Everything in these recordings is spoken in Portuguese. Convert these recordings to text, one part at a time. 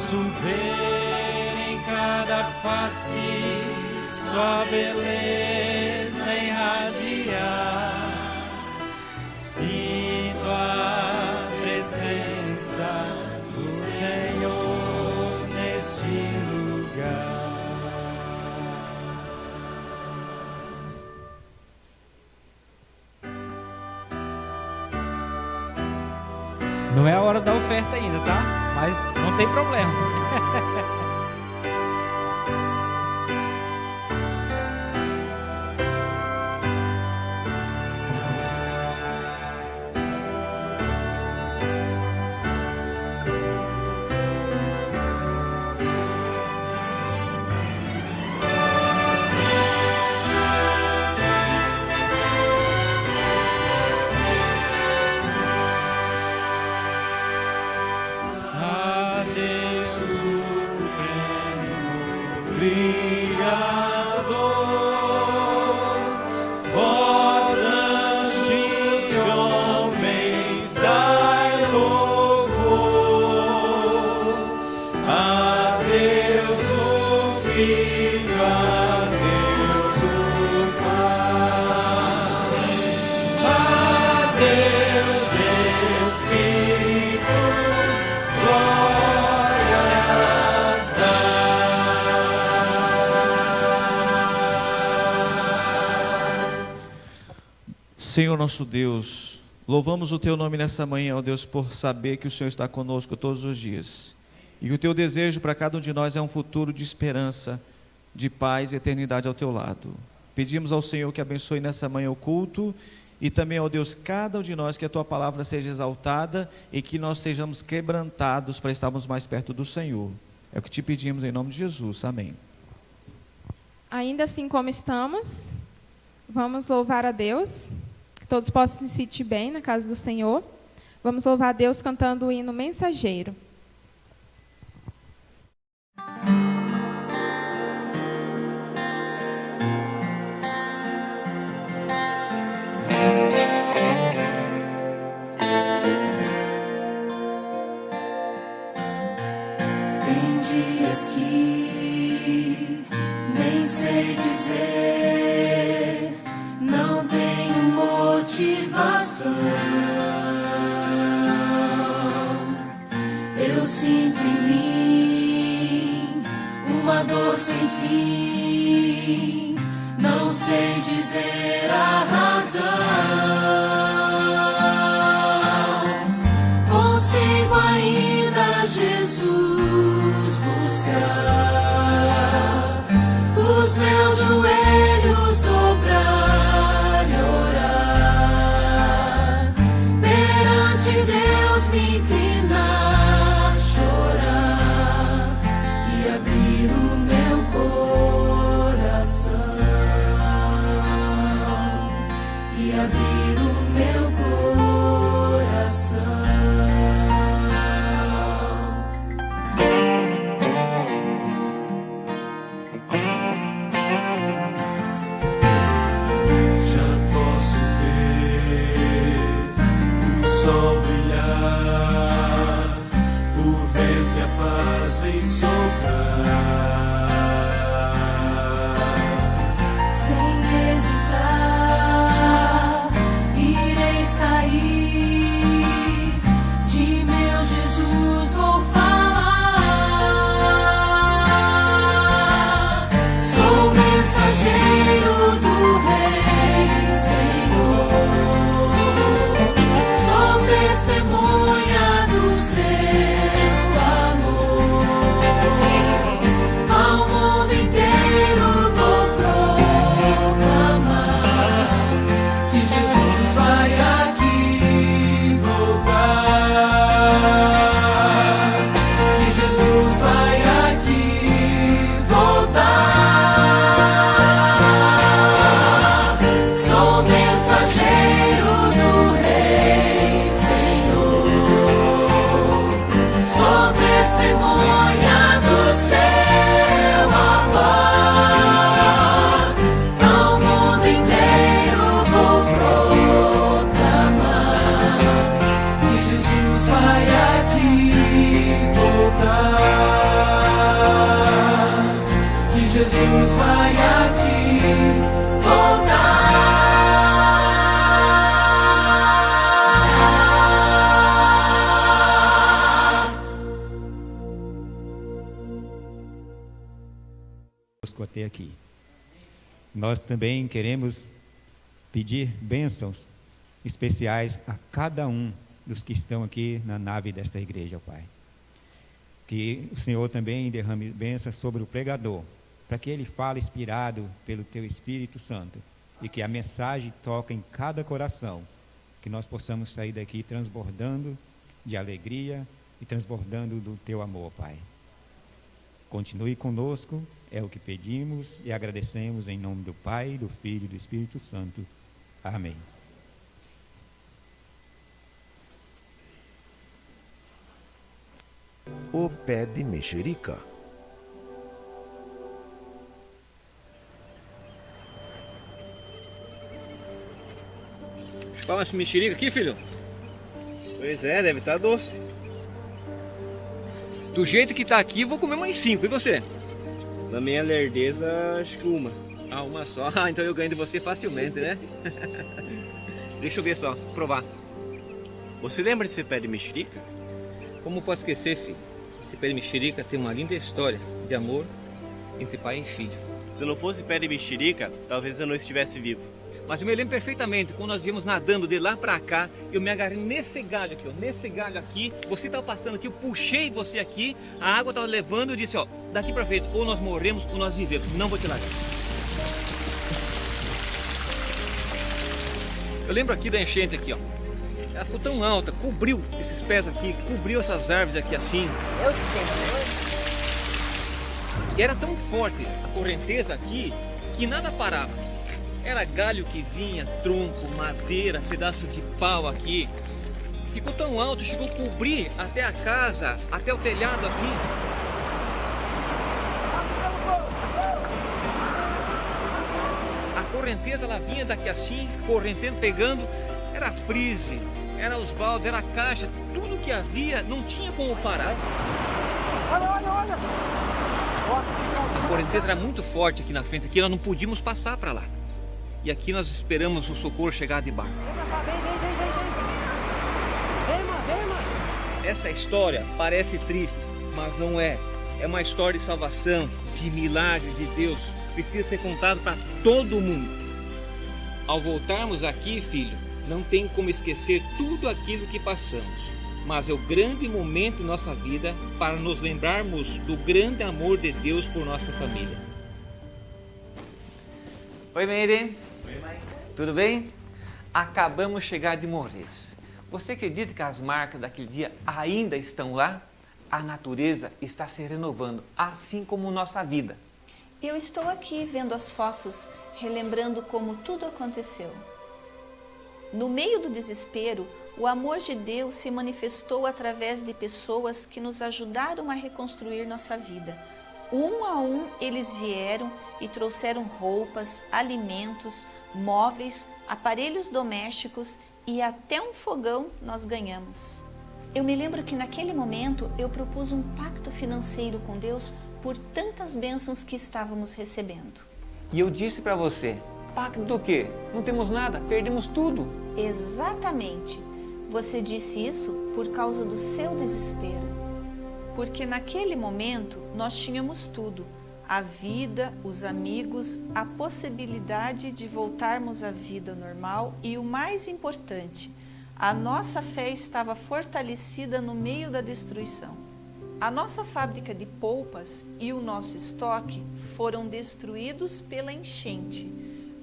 posso ver em cada face sua beleza irradiar. Sinto a presença do Senhor neste lugar. Não é a hora da oferta ainda, tá? Mas não tem problema. Senhor nosso Deus, louvamos o Teu nome nessa manhã, ó Deus, por saber que o Senhor está conosco todos os dias e que o Teu desejo para cada um de nós é um futuro de esperança, de paz e eternidade ao Teu lado. Pedimos ao Senhor que abençoe nessa manhã o culto e também, ó Deus, cada um de nós, que a Tua palavra seja exaltada e que nós sejamos quebrantados para estarmos mais perto do Senhor. É o que te pedimos em nome de Jesus, amém. Ainda assim como estamos, vamos louvar a Deus. Todos possam se sentir bem na casa do Senhor. Vamos louvar a Deus cantando o hino Mensageiro. Tem dias que nem sei dizer, não tenho motivação. Eu sinto em mim uma dor sem fim, não sei dizer a razão. Consigo ainda, Jesus, buscar os meus joelhos dobrar e orar perante Deus, me inclinar, chorar e abrir o meu coração, e abrir o meu coração. Sol brilhar, o vento e a paz vem soprar. Sem hesitar, irei sair, de meu Jesus vou falar. Sou mensageiro do Rei, Senhor. Testemunha do seu amor, ao mundo inteiro vou proclamar que Jesus vai aqui voltar, que Jesus vai aqui voltar. Sou mensageiro do Rei, testemunha do seu amor, ao mundo inteiro vou proclamar que Jesus vai aqui voltar. Jesus vai aqui voltar. Até aqui. Nós também queremos pedir bênçãos especiais a cada um dos que estão aqui na nave desta igreja, Pai. Que o Senhor também derrame bênçãos sobre o pregador, para que ele fale inspirado pelo Teu Espírito Santo e que a mensagem toque em cada coração, que nós possamos sair daqui transbordando de alegria e transbordando do Teu amor, Pai. Continue conosco, é o que pedimos e agradecemos em nome do Pai, do Filho e do Espírito Santo. Amém. O pé de mexerica. Toma essa mexerica aqui, filho. Pois é, deve estar doce. Do jeito que tá aqui, vou comer mais 5. E você? Na minha lerdeza, acho que uma. Ah, uma só? Ah, então eu ganho de você facilmente, né? Deixa eu ver só, provar. Você lembra desse pé de mexerica? Como posso esquecer, filho? Esse pé de mexerica tem uma linda história de amor entre pai e filho. Se não fosse pé de mexerica, talvez eu não estivesse vivo. Mas eu me lembro perfeitamente, quando nós viemos nadando de lá pra cá, eu me agarrei nesse galho aqui, ó, nesse galho aqui, você estava passando aqui, eu puxei você aqui, a água estava levando, eu disse, ó, daqui pra frente, ou nós morremos ou nós vivemos, não vou te largar. Eu lembro aqui da enchente aqui, ó, ela ficou tão alta, cobriu esses pés aqui, cobriu essas árvores aqui assim. E era tão forte a correnteza aqui, que nada parava. Era galho que vinha, tronco, madeira, pedaço de pau aqui. Ficou tão alto, chegou a cobrir até a casa, até o telhado assim. A correnteza ela vinha daqui assim, correnteza pegando, era frise, era os baldes, era a caixa, tudo que havia, não tinha como parar. A correnteza era muito forte aqui na frente, aqui nós não podíamos passar para lá. E aqui nós esperamos o socorro chegar de barco. Essa história parece triste, mas não é. É uma história de salvação, de milagre de Deus. Precisa ser contado para todo mundo. Ao voltarmos aqui, filho, não tem como esquecer tudo aquilo que passamos. Mas é o grande momento em nossa vida para nos lembrarmos do grande amor de Deus por nossa família. Oi, Meire. Tudo bem? Acabamos de chegar de Morres. Você acredita que as marcas daquele dia ainda estão lá? A natureza está se renovando, assim como nossa vida. Eu estou aqui vendo as fotos, relembrando como tudo aconteceu. No meio do desespero, o amor de Deus se manifestou através de pessoas que nos ajudaram a reconstruir nossa vida. Um a um eles vieram e trouxeram roupas, alimentos, móveis, aparelhos domésticos e até um fogão nós ganhamos. Eu me lembro que naquele momento eu propus um pacto financeiro com Deus por tantas bênçãos que estávamos recebendo. E eu disse para você, pacto do quê? Não temos nada, perdemos tudo. Exatamente. Você disse isso por causa do seu desespero. Porque naquele momento nós tínhamos tudo. A vida, os amigos, a possibilidade de voltarmos à vida normal e o mais importante, a nossa fé estava fortalecida no meio da destruição. A nossa fábrica de polpas e o nosso estoque foram destruídos pela enchente,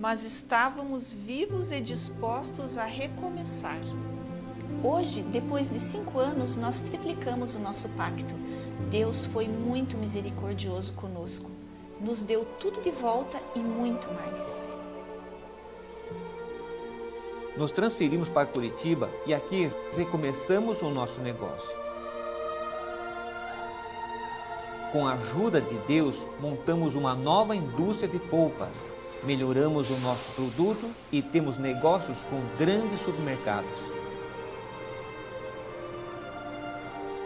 mas estávamos vivos e dispostos a recomeçar. Hoje, depois de 5 anos, nós triplicamos o nosso pacto. Deus foi muito misericordioso conosco. Nos deu tudo de volta e muito mais. Nos transferimos para Curitiba e aqui recomeçamos o nosso negócio. Com a ajuda de Deus, montamos uma nova indústria de polpas. Melhoramos o nosso produto e temos negócios com grandes supermercados.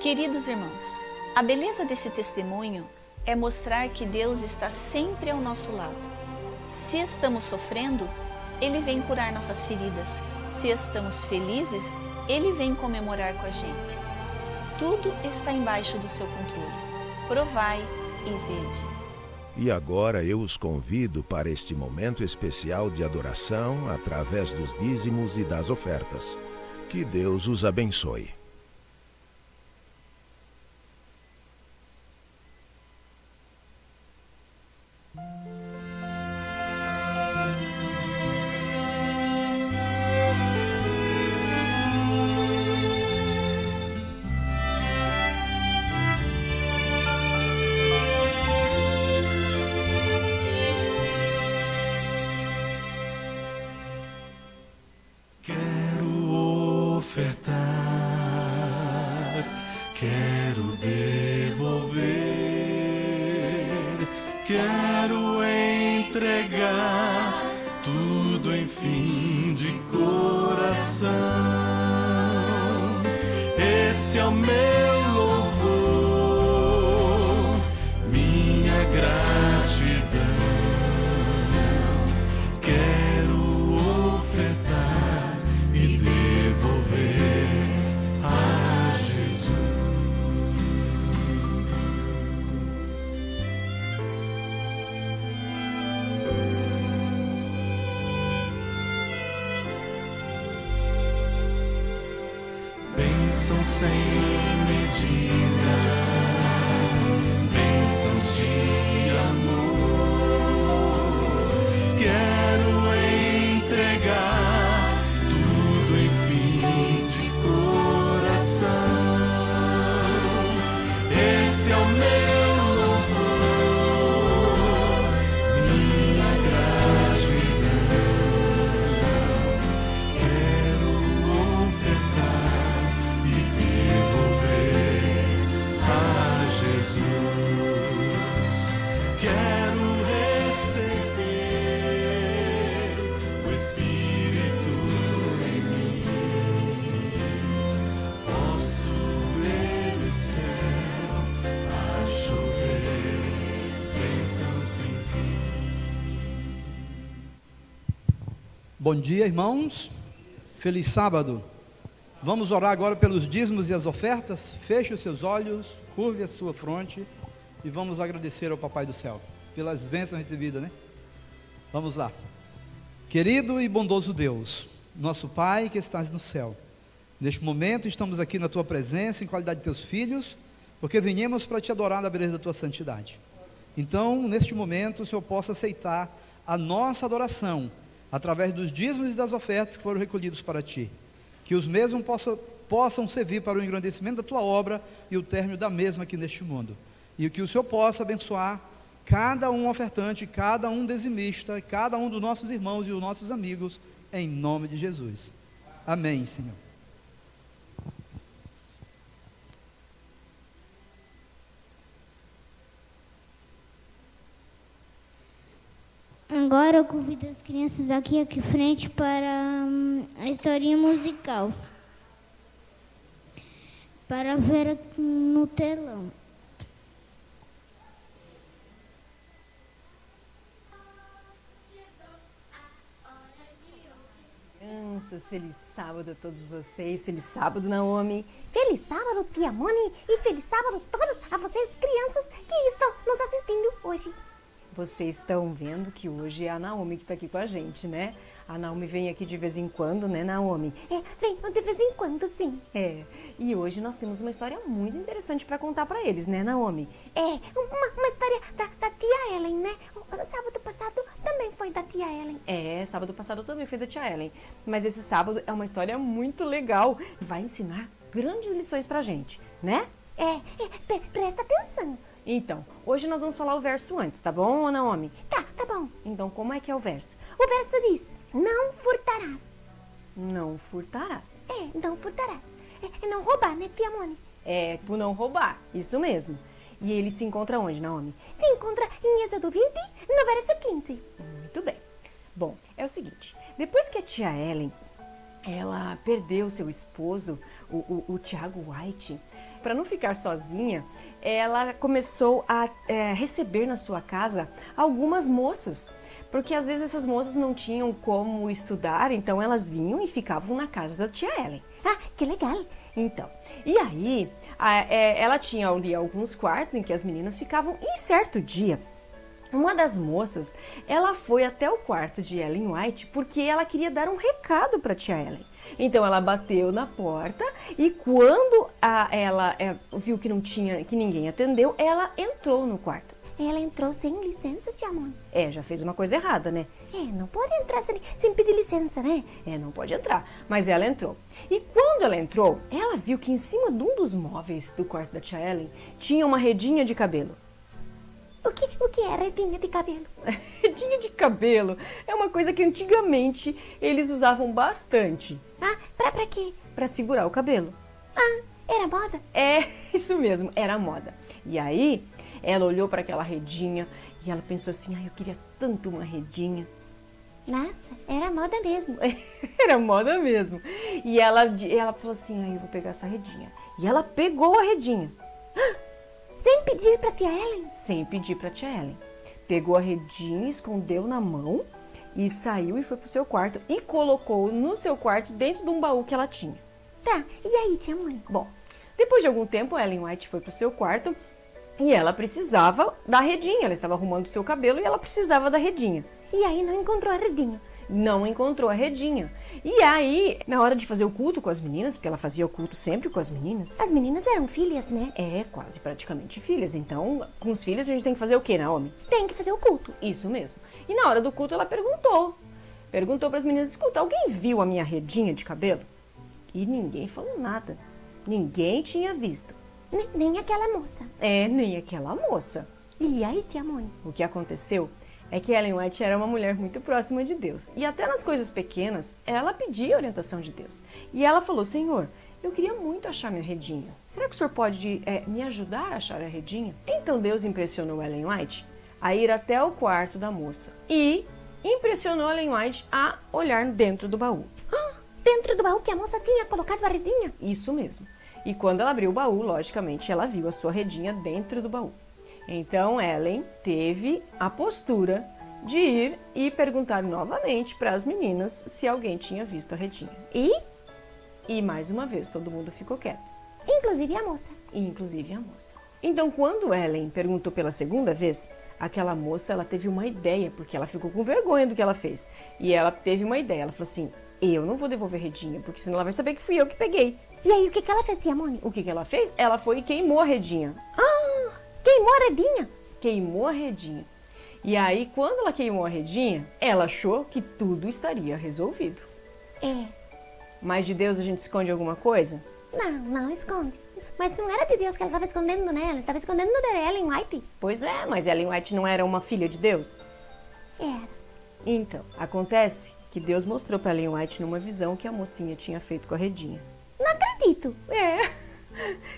Queridos irmãos, a beleza desse testemunho é mostrar que Deus está sempre ao nosso lado. Se estamos sofrendo, Ele vem curar nossas feridas. Se estamos felizes, Ele vem comemorar com a gente. Tudo está embaixo do seu controle. Provai e vede. E agora eu os convido para este momento especial de adoração através dos dízimos e das ofertas. Que Deus os abençoe. Quero ofertar, quero devolver, quero entregar tudo, enfim, de coração. Esse é o meu louvor, minha gratidão. Quero ofertar e devolver a Jesus. Bênçãos sem medida, bênçãos de amor. Quero entregar tudo, enfim, de coração. Esse é o meu louvor, minha gratidão. Quero ofertar e devolver a Jesus. Quero receber o Espírito em mim. Posso ver o céu a chover, bênção sem fim. Bom dia, irmãos. Feliz sábado. Vamos orar agora pelos dízimos e as ofertas. Feche os seus olhos, curve a sua fronte e vamos agradecer ao Papai do Céu pelas bênçãos recebidas, né? Vamos lá. Querido e bondoso Deus, nosso Pai que estás no céu, neste momento estamos aqui na Tua presença, em qualidade de Teus filhos, porque viemos para Te adorar na beleza da Tua santidade. Então, neste momento, o Senhor possa aceitar a nossa adoração, através dos dízimos e das ofertas que foram recolhidos para Ti. Que os mesmos possam servir para o engrandecimento da Tua obra e o término da mesma aqui neste mundo. E que o Senhor possa abençoar cada um ofertante, cada um dizimista, cada um dos nossos irmãos e os nossos amigos, em nome de Jesus. Amém, Senhor. Agora eu convido as crianças aqui frente para a historinha musical, para ver no telão. Crianças, feliz sábado a todos vocês, feliz sábado, Naomi. Feliz sábado, tia Moni, e feliz sábado a todas a vocês, crianças, que estão nos assistindo hoje. Vocês estão vendo que hoje é a Naomi que está aqui com a gente, né? A Naomi vem aqui de vez em quando, né, Naomi? Vem de vez em quando, sim. E hoje nós temos uma história muito interessante para contar para eles, né, Naomi? Uma história da tia Ellen, né? O sábado passado também foi da tia Ellen. Sábado passado também foi da tia Ellen. Mas esse sábado é uma história muito legal. Vai ensinar grandes lições pra gente, né? Presta atenção. Então, hoje nós vamos falar o verso antes, tá bom, Naomi? Tá bom. Então, como é que é o verso? O verso diz, não furtarás. Não furtarás. Não furtarás. É não roubar, né, tia Moni? Por não roubar, isso mesmo. E ele se encontra onde, Naomi? Se encontra em Êxodo 20, no verso 15. Muito bem. Bom, é o seguinte, depois que a tia Ellen, ela perdeu seu esposo, o Tiago White, para não ficar sozinha, ela começou a receber na sua casa algumas moças, porque às vezes essas moças não tinham como estudar, então elas vinham e ficavam na casa da tia Ellen. Ah, que legal. Então, e aí ela tinha ali alguns quartos em que as meninas ficavam, e certo dia, uma das moças, ela foi até o quarto de Ellen White porque ela queria dar um recado para tia Ellen. Então ela bateu na porta e quando ela viu que ninguém atendeu, ela entrou no quarto. Ela entrou sem licença, tia Mônica. Já fez uma coisa errada, né? Não pode entrar sem pedir licença, né? Não pode entrar, mas ela entrou. E quando ela entrou, ela viu que em cima de um dos móveis do quarto da tia Ellen tinha uma redinha de cabelo. O que é redinha de cabelo? Redinha de cabelo é uma coisa que antigamente eles usavam bastante. Pra quê? Pra segurar o cabelo. Era moda? Isso mesmo, era moda. E aí, ela olhou para aquela redinha e ela pensou assim, eu queria tanto uma redinha. Nossa, era moda mesmo. Era moda mesmo. E ela falou assim, eu vou pegar essa redinha. E ela pegou a redinha. Sem pedir pra tia Ellen? Sem pedir pra tia Ellen. Pegou a redinha, escondeu na mão e saiu e foi pro seu quarto e colocou no seu quarto dentro de um baú que ela tinha. Tá, e aí, tia Mônica? Bom, depois de algum tempo, Ellen White foi pro seu quarto e ela precisava da redinha. Ela estava arrumando o seu cabelo e ela precisava da redinha. E aí não encontrou a redinha? Não encontrou a redinha. E aí, na hora de fazer o culto com as meninas, porque ela fazia o culto sempre com as meninas. As meninas eram filhas, né? Quase praticamente filhas. Então, com os filhos a gente tem que fazer o quê, Naomi? Tem que fazer o culto. Isso mesmo. E na hora do culto ela perguntou para as meninas, escuta, alguém viu a minha redinha de cabelo? E ninguém falou nada. Ninguém tinha visto. Nem aquela moça. Nem aquela moça. E aí, tia Mônica? O que aconteceu é que Ellen White era uma mulher muito próxima de Deus. E até nas coisas pequenas, ela pedia orientação de Deus. E ela falou, Senhor, eu queria muito achar minha redinha. Será que o Senhor pode me ajudar a achar a redinha? Então Deus impressionou Ellen White a ir até o quarto da moça. E impressionou Ellen White a olhar dentro do baú. Dentro do baú que a moça tinha colocado a redinha? Isso mesmo. E quando ela abriu o baú, logicamente, ela viu a sua redinha dentro do baú. Então, Ellen teve a postura de ir e perguntar novamente para as meninas se alguém tinha visto a redinha. E mais uma vez, todo mundo ficou quieto. Inclusive a moça. Inclusive a moça. Então, quando Ellen perguntou pela segunda vez, aquela moça, ela teve uma ideia, porque ela ficou com vergonha do que ela fez. E ela teve uma ideia, ela falou assim, eu não vou devolver a redinha, porque senão ela vai saber que fui eu que peguei. E aí, o que ela fez, tia Mônica? O que ela fez? Ela foi e queimou a redinha. Queimou a redinha? Queimou a redinha. E aí, quando ela queimou a redinha, ela achou que tudo estaria resolvido. Mas de Deus a gente esconde alguma coisa? Não esconde. Mas não era de Deus que ela estava escondendo, né? Ela estava escondendo da Ellen White. Pois é, mas Ellen White não era uma filha de Deus? Era. Então, acontece que Deus mostrou para Ellen White numa visão que a mocinha tinha feito com a redinha. Não acredito.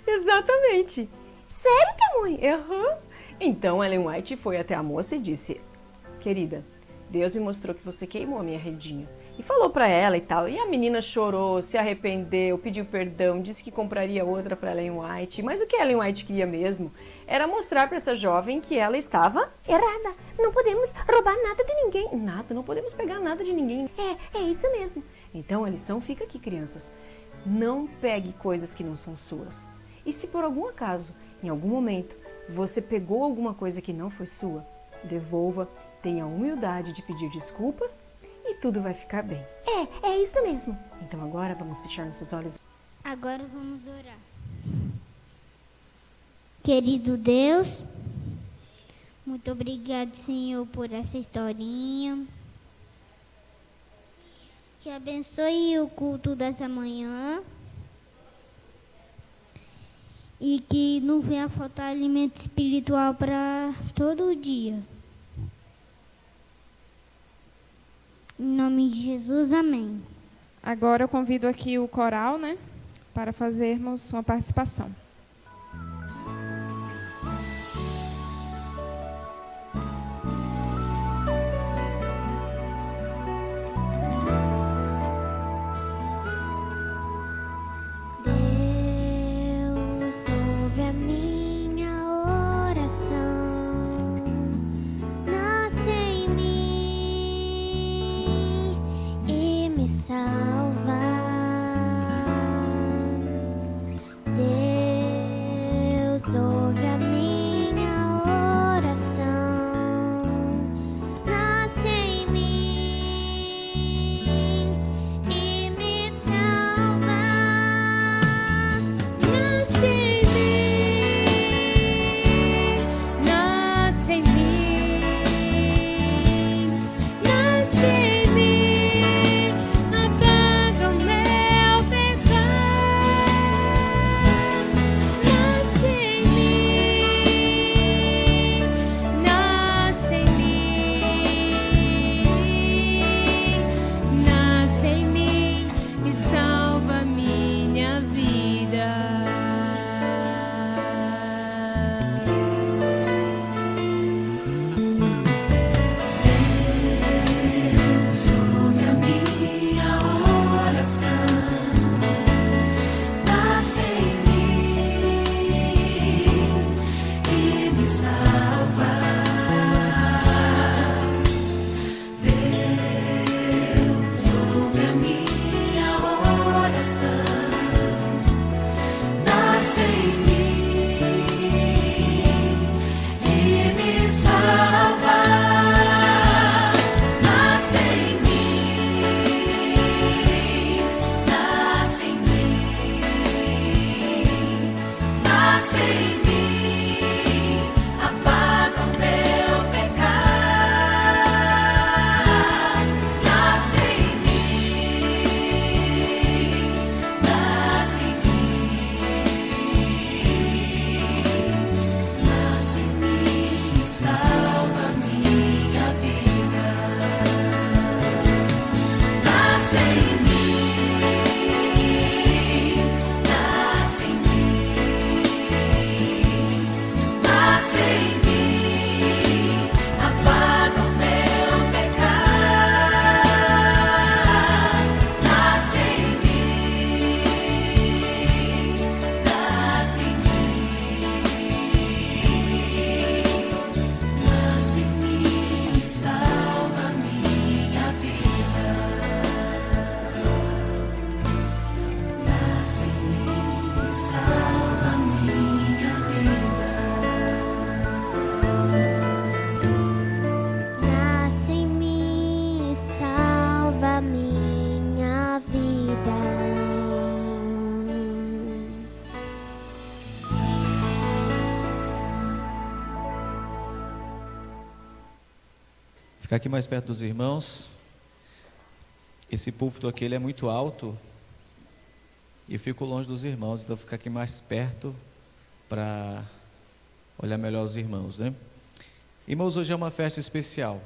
Exatamente. Sério, tia Mônica? Então Ellen White foi até a moça e disse, querida, Deus me mostrou que você queimou a minha redinha. E falou pra ela e tal. E a menina chorou, se arrependeu, pediu perdão, disse que compraria outra pra Ellen White. Mas o que Ellen White queria mesmo era mostrar pra essa jovem que ela estava errada. Não podemos roubar nada de ninguém. Nada, não podemos pegar nada de ninguém. É isso mesmo. Então a lição fica aqui, crianças. Não pegue coisas que não são suas. E se por algum acaso, em algum momento, você pegou alguma coisa que não foi sua, devolva, tenha a humildade de pedir desculpas e tudo vai ficar bem. É isso mesmo. Então agora vamos fechar nossos olhos. Agora vamos orar. Querido Deus, muito obrigado, Senhor, por essa historinha. Que abençoe o culto dessa manhã. E que não venha faltar alimento espiritual para todo dia. Em nome de Jesus, amém. Agora eu convido aqui o coral, né, para fazermos uma participação. Deus Deus ouve a minha oração. Nasce em mim e me salva. Nasce em mim, nasce em mim, nasce em mim, apaga o meu pecado. Nasce em mim, nasce em mim, nasce em mim e salva minha vida. Deus ouve a minha oração. Nasce em mim e me salva. Deus ouve a minha oração. Nasce em mim e me salva. Nasce em mim, nasce em mim, nasce em mim, apaga o meu pecado. Nasce em mim, nasce em mim, salva minha vida. Nasce em mim, nasce em mim, nasce em mim, apaga o meu pecado. Nasce em mim, nasce em mim, salva minha vida. Nasce em mim, salva minha vida. Nasce em mim e salva minha vida. Ficar aqui mais perto dos irmãos. Esse púlpito aqui ele é muito alto e eu fico longe dos irmãos, então eu vou ficar aqui mais perto para olhar melhor os irmãos, né? Irmãos, hoje é uma festa especial,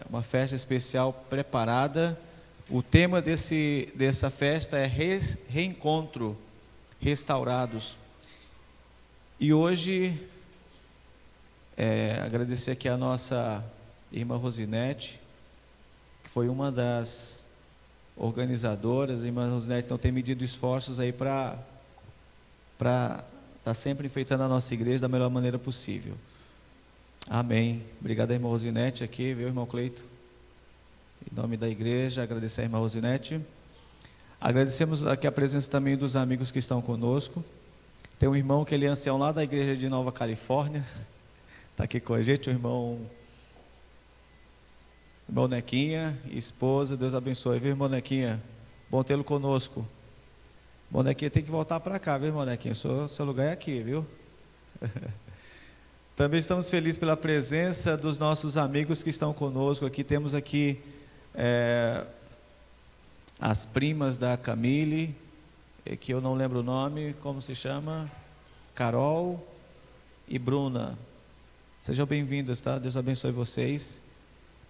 uma festa especial preparada. O tema dessa festa é reencontro, restaurados. E hoje, agradecer aqui a nossa irmã Rosinete, que foi uma das organizadoras. A irmã Rosinete não tem medido esforços aí para estar sempre enfeitando a nossa igreja da melhor maneira possível. Amém. Obrigado, irmã Rosinete, aqui, viu, irmão Cleito? Em nome da igreja, agradecer a irmã Rosinete. Agradecemos aqui a presença também dos amigos que estão conosco. Tem um irmão que ele é ancião lá da igreja de Nova Califórnia, está aqui com a gente, o irmão Nequinha, esposa. Deus abençoe, viu, irmão Nequinha? Bom tê-lo conosco. Irmão Nequinha tem que voltar para cá, viu, irmão Nequinha? Seu lugar é aqui, viu? Também estamos felizes pela presença dos nossos amigos que estão conosco aqui. Temos aqui as primas da Camille, que eu não lembro o nome, como se chama? Carol e Bruna. Sejam bem-vindas, tá? Deus abençoe vocês.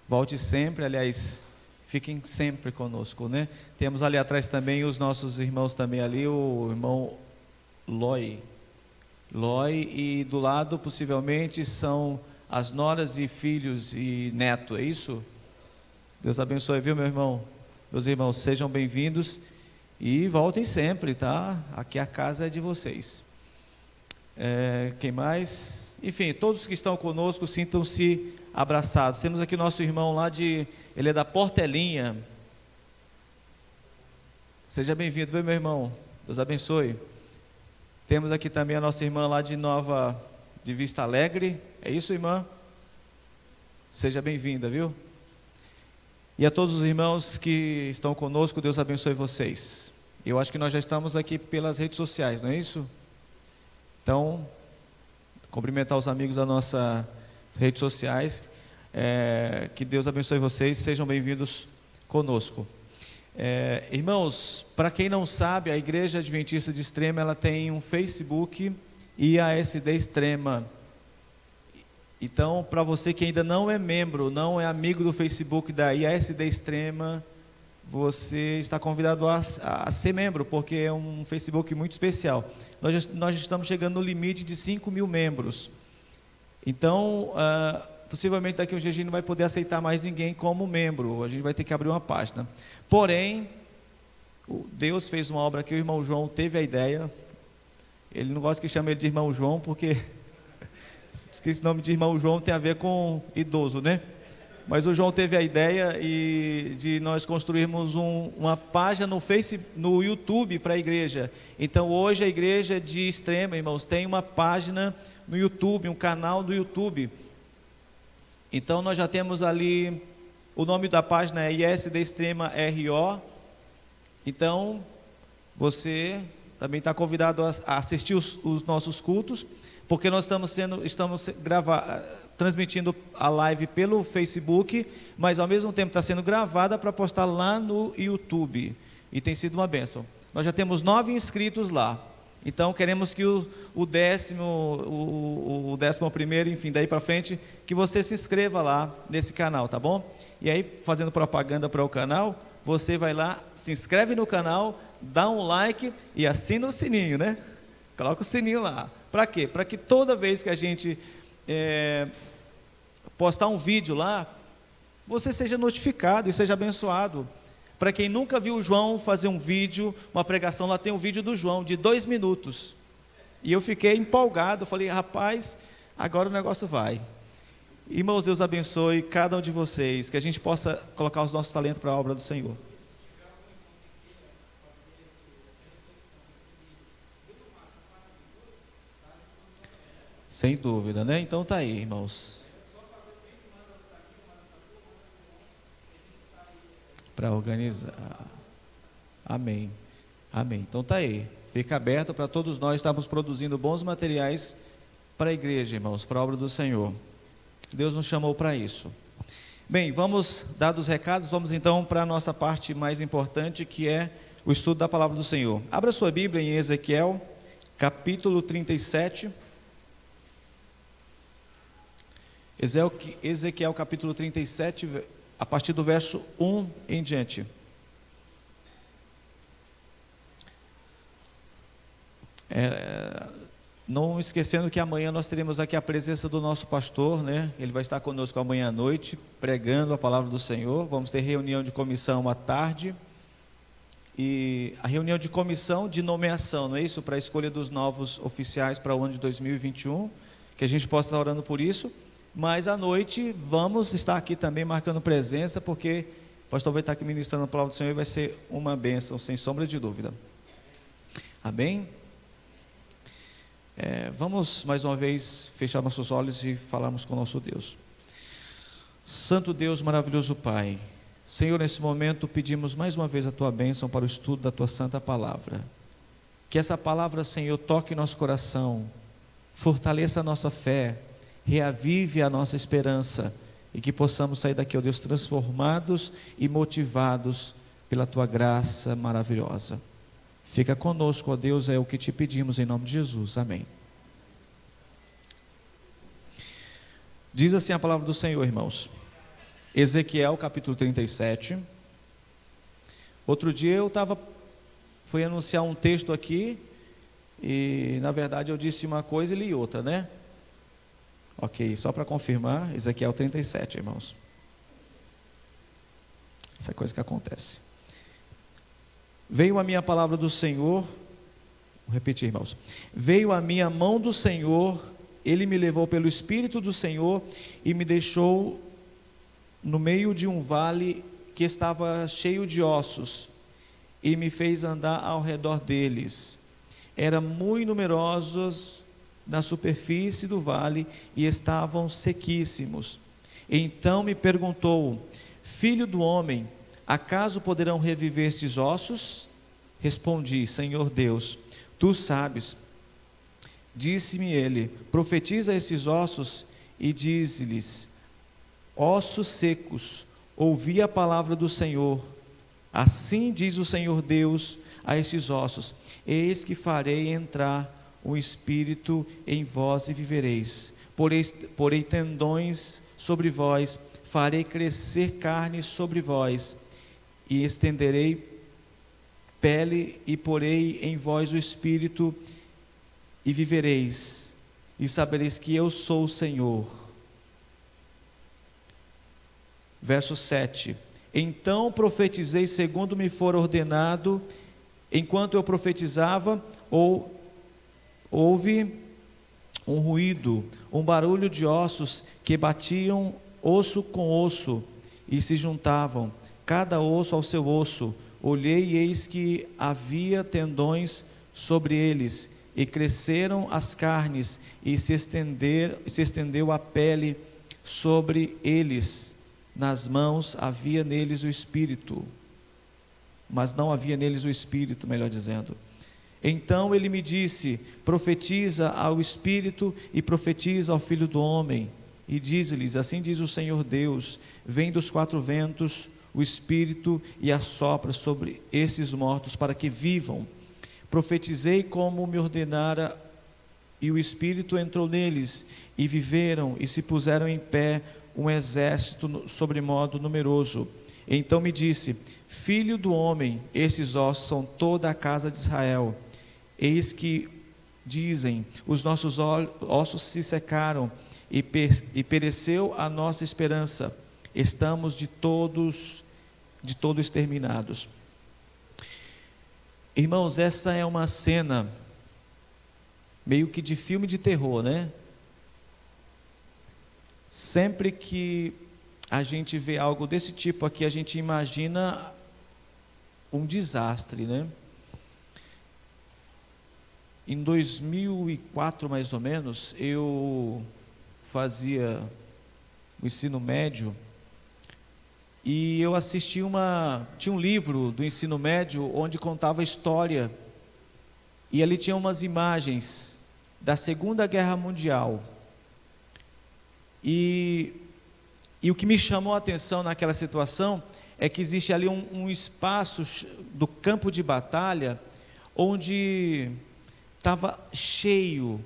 Volte sempre, aliás, fiquem sempre conosco, né? Temos ali atrás também os nossos irmãos também ali, o irmão Loi, e do lado possivelmente são as noras e filhos e neto, é isso? Deus abençoe, viu, meu irmão? Meus irmãos, sejam bem-vindos e voltem sempre, tá? Aqui a casa é de vocês. Quem mais? Enfim, todos que estão conosco, sintam-se abraçados. Temos aqui nosso irmão lá ele é da Portelinha. Seja bem-vindo, viu, meu irmão? Deus abençoe. Temos aqui também a nossa irmã lá de Vista Alegre. É isso, irmã? Seja bem-vinda, viu? E a todos os irmãos que estão conosco, Deus abençoe vocês. Eu acho que nós já estamos aqui pelas redes sociais, não é isso? Então, cumprimentar os amigos das nossas redes sociais. Que Deus abençoe vocês, sejam bem-vindos conosco. Irmãos, para quem não sabe, a Igreja Adventista de Extrema, ela tem um Facebook e a SD Extrema. Então, para você que ainda não é membro, não é amigo do Facebook da IASD Extrema, você está convidado a ser membro, porque é um Facebook muito especial. Nós estamos chegando no limite de 5.000 membros. Então, possivelmente daqui a uns dias a gente não vai poder aceitar mais ninguém como membro, a gente vai ter que abrir uma página. Porém, Deus fez uma obra que o irmão João teve a ideia. Ele não gosta que chame ele de irmão João, porque esse nome de irmão João tem a ver com idoso, né? Mas o João teve a ideia de nós construirmos uma página no YouTube para a igreja. Então hoje a Igreja de Extrema, irmãos, tem uma página no YouTube, um canal do YouTube. Então nós já temos ali, o nome da página é ISD Extrema RO. Então você também está convidado a assistir os nossos cultos, porque nós estamos transmitindo a live pelo Facebook, mas ao mesmo tempo está sendo gravada para postar lá no YouTube, e tem sido uma bênção. Nós já temos 9 inscritos lá, então queremos que o 11º, enfim, daí para frente, que você se inscreva lá nesse canal, tá bom? E aí, fazendo propaganda para o canal, você vai lá, se inscreve no canal, dá um like e assina o sininho, né? Coloca o sininho lá. Para quê? Para que toda vez que a gente postar um vídeo lá, você seja notificado e seja abençoado. Para quem nunca viu o João fazer um vídeo, uma pregação, lá tem um vídeo do João de 2 minutos. E eu fiquei empolgado, falei, rapaz, agora o negócio vai. Irmãos, Deus abençoe cada um de vocês, que a gente possa colocar os nossos talentos para a obra do Senhor. Sem dúvida, né? Então tá aí, irmãos. Para organizar. Amém. Amém. Então tá aí. Fica aberto para todos nós estarmos produzindo bons materiais para a igreja, irmãos, para a obra do Senhor. Deus nos chamou para isso. Bem, vamos, dados os recados, vamos então para a nossa parte mais importante, que é o estudo da palavra do Senhor. Abra sua Bíblia em Ezequiel, capítulo 37. Ezequiel capítulo 37, a partir do verso 1 em diante. Não esquecendo que amanhã nós teremos aqui a presença do nosso pastor, né? Ele vai estar conosco amanhã à noite, pregando a palavra do Senhor. Vamos ter reunião de comissão à tarde. E a reunião de comissão de nomeação, não é isso? Para a escolha dos novos oficiais para o ano de 2021, que a gente possa estar orando por isso. Mas à noite vamos estar aqui também marcando presença, porque o pastor vai estar aqui ministrando a palavra do Senhor e vai ser uma bênção, sem sombra de dúvida. Amém? Vamos mais uma vez fechar nossos olhos e falarmos com o nosso Deus. Santo Deus, maravilhoso Pai, Senhor, nesse momento pedimos mais uma vez a Tua bênção para o estudo da Tua santa palavra. Que essa palavra, Senhor, toque nosso coração, fortaleça a nossa fé, reavive a nossa esperança e que possamos sair daqui, ó Deus, transformados e motivados pela Tua graça maravilhosa. Fica conosco, ó Deus, é o que te pedimos em nome de Jesus, amém. Diz assim a palavra do Senhor, irmãos. Ezequiel capítulo 37. Outro dia eu fui anunciar um texto aqui e na verdade eu disse uma coisa e li outra, né? Ok, só para confirmar, Ezequiel 37, irmãos. Essa é coisa que acontece. Veio a minha palavra do Senhor, vou repetir, irmãos. Veio a minha mão do Senhor, Ele me levou pelo Espírito do Senhor e me deixou no meio de um vale que estava cheio de ossos e me fez andar ao redor deles. eram muito numerosos na superfície do vale e estavam sequíssimos. Então me perguntou: Filho do homem, acaso poderão reviver estes ossos? Respondi: Senhor Deus, tu sabes. Disse-me ele: profetiza a estes ossos e dize-lhes: ossos secos, ouvi a palavra do Senhor. Assim diz o Senhor Deus a estes ossos: eis que farei entrar um espírito em vós e vivereis. Porei tendões sobre vós, farei crescer carne sobre vós, e estenderei pele, e porei em vós o espírito, e vivereis, e sabereis que eu sou o Senhor. Verso 7. Então profetizei segundo me for ordenado. Enquanto eu profetizava, houve um ruído, um barulho de ossos que batiam osso com osso e se juntavam, cada osso ao seu osso. Olhei e eis que havia tendões sobre eles, e cresceram as carnes, e se estendeu a pele sobre eles. Nas mãos havia neles o Espírito, mas não havia neles o Espírito, melhor dizendo. Então ele me disse: profetiza ao Espírito e profetiza ao Filho do Homem, e diz-lhes: assim diz o Senhor Deus, vem dos quatro ventos o Espírito e assopra sobre esses mortos para que vivam. Profetizei como me ordenara, e o Espírito entrou neles, e viveram, e se puseram em pé um exército sobremodo numeroso. Então me disse: Filho do homem, esses ossos são toda a casa de Israel. Eis que dizem: os nossos ossos se secaram, e pereceu a nossa esperança. Estamos de todo exterminados. Irmãos, essa é uma cena meio que de filme de terror, né? Sempre que a gente vê algo desse tipo aqui, a gente imagina um desastre, né? Em 2004, mais ou menos, eu fazia o ensino médio e eu assisti tinha um livro do ensino médio onde contava a história, e ali tinha umas imagens da Segunda Guerra Mundial. E o que me chamou a atenção naquela situação é que existe ali um espaço do campo de batalha onde estava cheio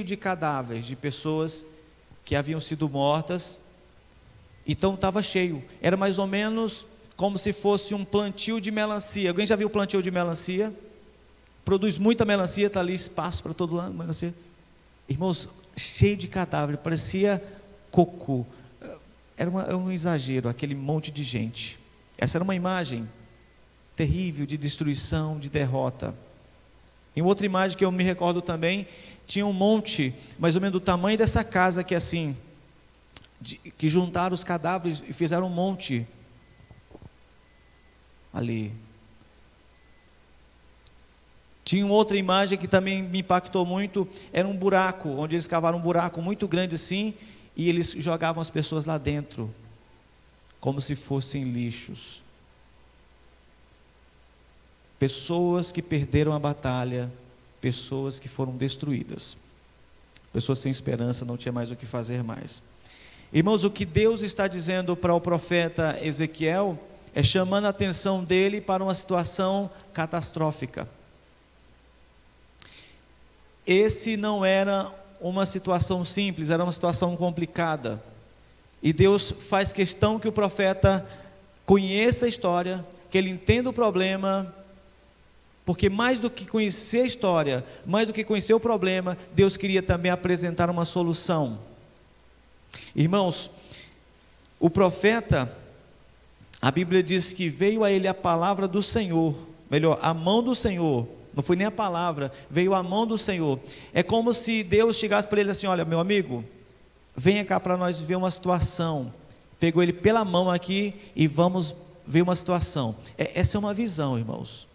de cadáveres, de pessoas que haviam sido mortas. Então estava cheio, era mais ou menos como se fosse um plantio de melancia. Alguém já viu o plantio de melancia? Produz muita melancia, está ali espaço para todo lado, melancia. Irmãos, cheio de cadáver, parecia cocô. Era um exagero, aquele monte de gente. Essa era uma imagem terrível de destruição, de derrota. Em outra imagem que eu me recordo também, tinha um monte, mais ou menos do tamanho dessa casa, que assim, que juntaram os cadáveres e fizeram um monte ali. Tinha uma outra imagem que também me impactou muito, era um buraco, onde eles cavaram um buraco muito grande assim, e eles jogavam as pessoas lá dentro, como se fossem lixos. Pessoas que perderam a batalha, pessoas que foram destruídas, pessoas sem esperança, não tinha mais o que fazer mais. Irmãos, o que Deus está dizendo para o profeta Ezequiel é chamando a atenção dele para uma situação catastrófica. Esse não era uma situação simples, era uma situação complicada. E Deus faz questão que o profeta conheça a história, que ele entenda o problema, porque mais do que conhecer a história, mais do que conhecer o problema, Deus queria também apresentar uma solução. Irmãos, o profeta, a Bíblia diz que veio a ele a palavra do Senhor, melhor, a mão do Senhor. Não foi nem a palavra, veio a mão do Senhor. É como se Deus chegasse para ele assim: olha, meu amigo, venha cá para nós ver uma situação. Pegou ele pela mão aqui e vamos ver uma situação. Essa é uma visão, irmãos.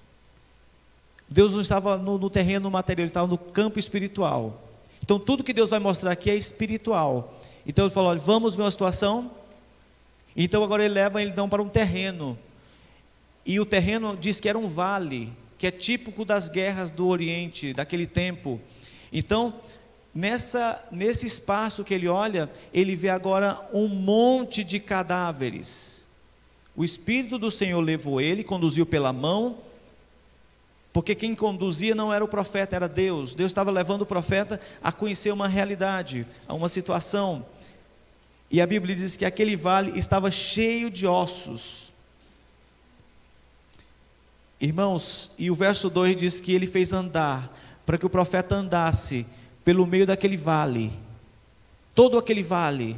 Deus não estava no terreno material, ele estava no campo espiritual. Então tudo que Deus vai mostrar aqui é espiritual. Então ele falou: olha, vamos ver uma situação. Então agora ele leva ele para um terreno. E o terreno diz que era um vale, que é típico das guerras do Oriente, daquele tempo. Então, nesse espaço que ele olha, ele vê agora um monte de cadáveres. O Espírito do Senhor levou ele, conduziu pela mão, porque quem conduzia não era o profeta, era Deus. Deus estava levando o profeta a conhecer uma realidade, a uma situação. E a Bíblia diz que aquele vale estava cheio de ossos. Irmãos, e o verso 2 diz que ele fez andar, para que o profeta andasse pelo meio daquele vale, todo aquele vale.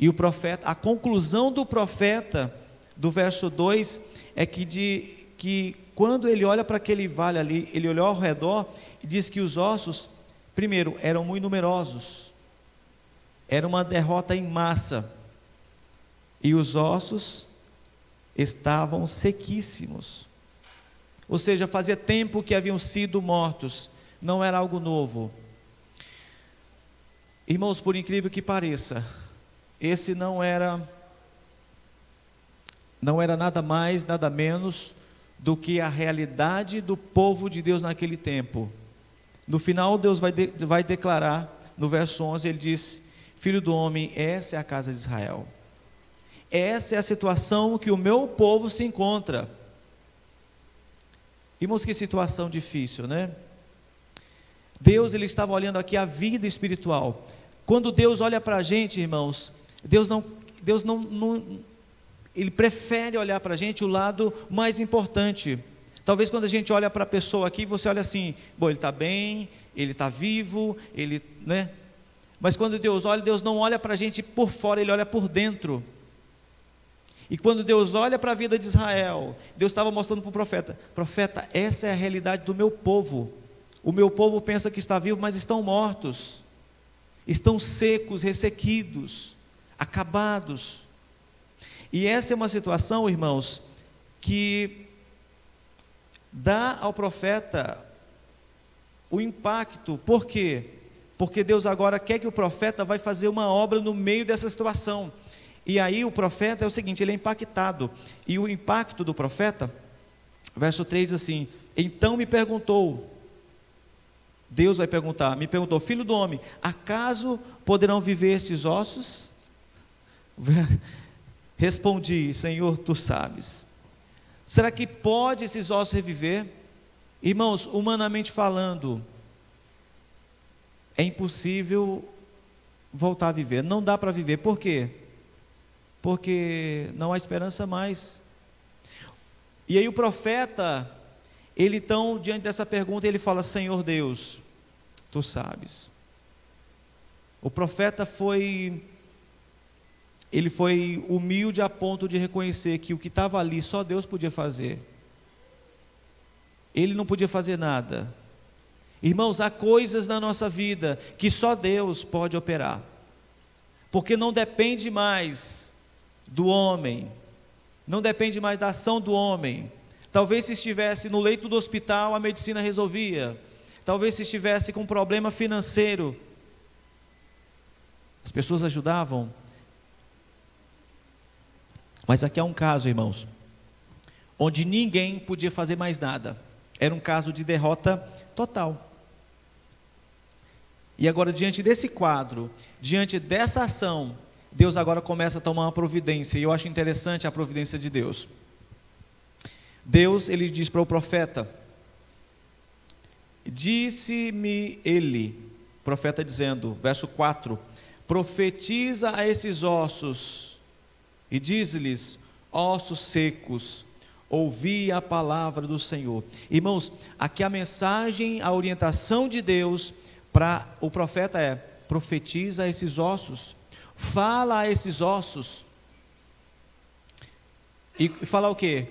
E o profeta, a conclusão do profeta, do verso 2, é que quando ele olha para aquele vale ali, ele olhou ao redor e diz que os ossos, primeiro, eram muito numerosos, era uma derrota em massa, e os ossos estavam sequíssimos, ou seja, fazia tempo que haviam sido mortos, não era algo novo. Irmãos, por incrível que pareça, esse não era nada mais, nada menos do que a realidade do povo de Deus naquele tempo. No final Deus vai declarar, no verso 11 ele diz: filho do homem, essa é a casa de Israel. Essa é a situação que o meu povo se encontra. Irmãos, que situação difícil, né? Deus, ele estava olhando aqui a vida espiritual. Quando Deus olha para a gente, irmãos, Deus não, ele prefere olhar para a gente o lado mais importante. Talvez quando a gente olha para a pessoa aqui, você olha assim: bom, ele está bem, ele está vivo, ele, né? Mas quando Deus olha, Deus não olha para a gente por fora, ele olha por dentro. E quando Deus olha para a vida de Israel, Deus estava mostrando para o profeta: profeta, essa é a realidade do meu povo. O meu povo pensa que está vivo, mas estão mortos, estão secos, ressequidos, acabados. E essa é uma situação, irmãos, que dá ao profeta o impacto. Por quê? Porque Deus agora quer que o profeta vai fazer uma obra no meio dessa situação. E aí o profeta é o seguinte, ele é impactado. E o impacto do profeta, verso 3 diz assim: então me perguntou, Deus vai perguntar, me perguntou: filho do homem, acaso poderão viver estes ossos? Respondi: Senhor, tu sabes. Será que pode esses ossos reviver? Irmãos, humanamente falando, é impossível voltar a viver, não dá para viver. Por quê? Porque não há esperança mais. E aí o profeta, ele então, diante dessa pergunta, ele fala: Senhor Deus, tu sabes. O profeta foi humilde a ponto de reconhecer que o que estava ali só Deus podia fazer. Ele não podia fazer nada. Irmãos, há coisas na nossa vida que só Deus pode operar, porque não depende mais do homem, não depende mais da ação do homem. Talvez se estivesse no leito do hospital, a medicina resolvia. Talvez se estivesse com um problema financeiro, as pessoas ajudavam. Mas aqui há um caso, irmãos, onde ninguém podia fazer mais nada. Era um caso de derrota total. E agora, diante desse quadro, diante dessa ação, Deus agora começa a tomar uma providência. E eu acho interessante a providência de Deus. Deus, ele diz para o profeta: disse-me ele, profeta dizendo, verso 4, profetiza a esses ossos e diz-lhes: ossos secos, ouvi a palavra do Senhor. Irmãos, aqui a mensagem, a orientação de Deus para o profeta é: profetiza a esses ossos, fala a esses ossos. E fala o quê?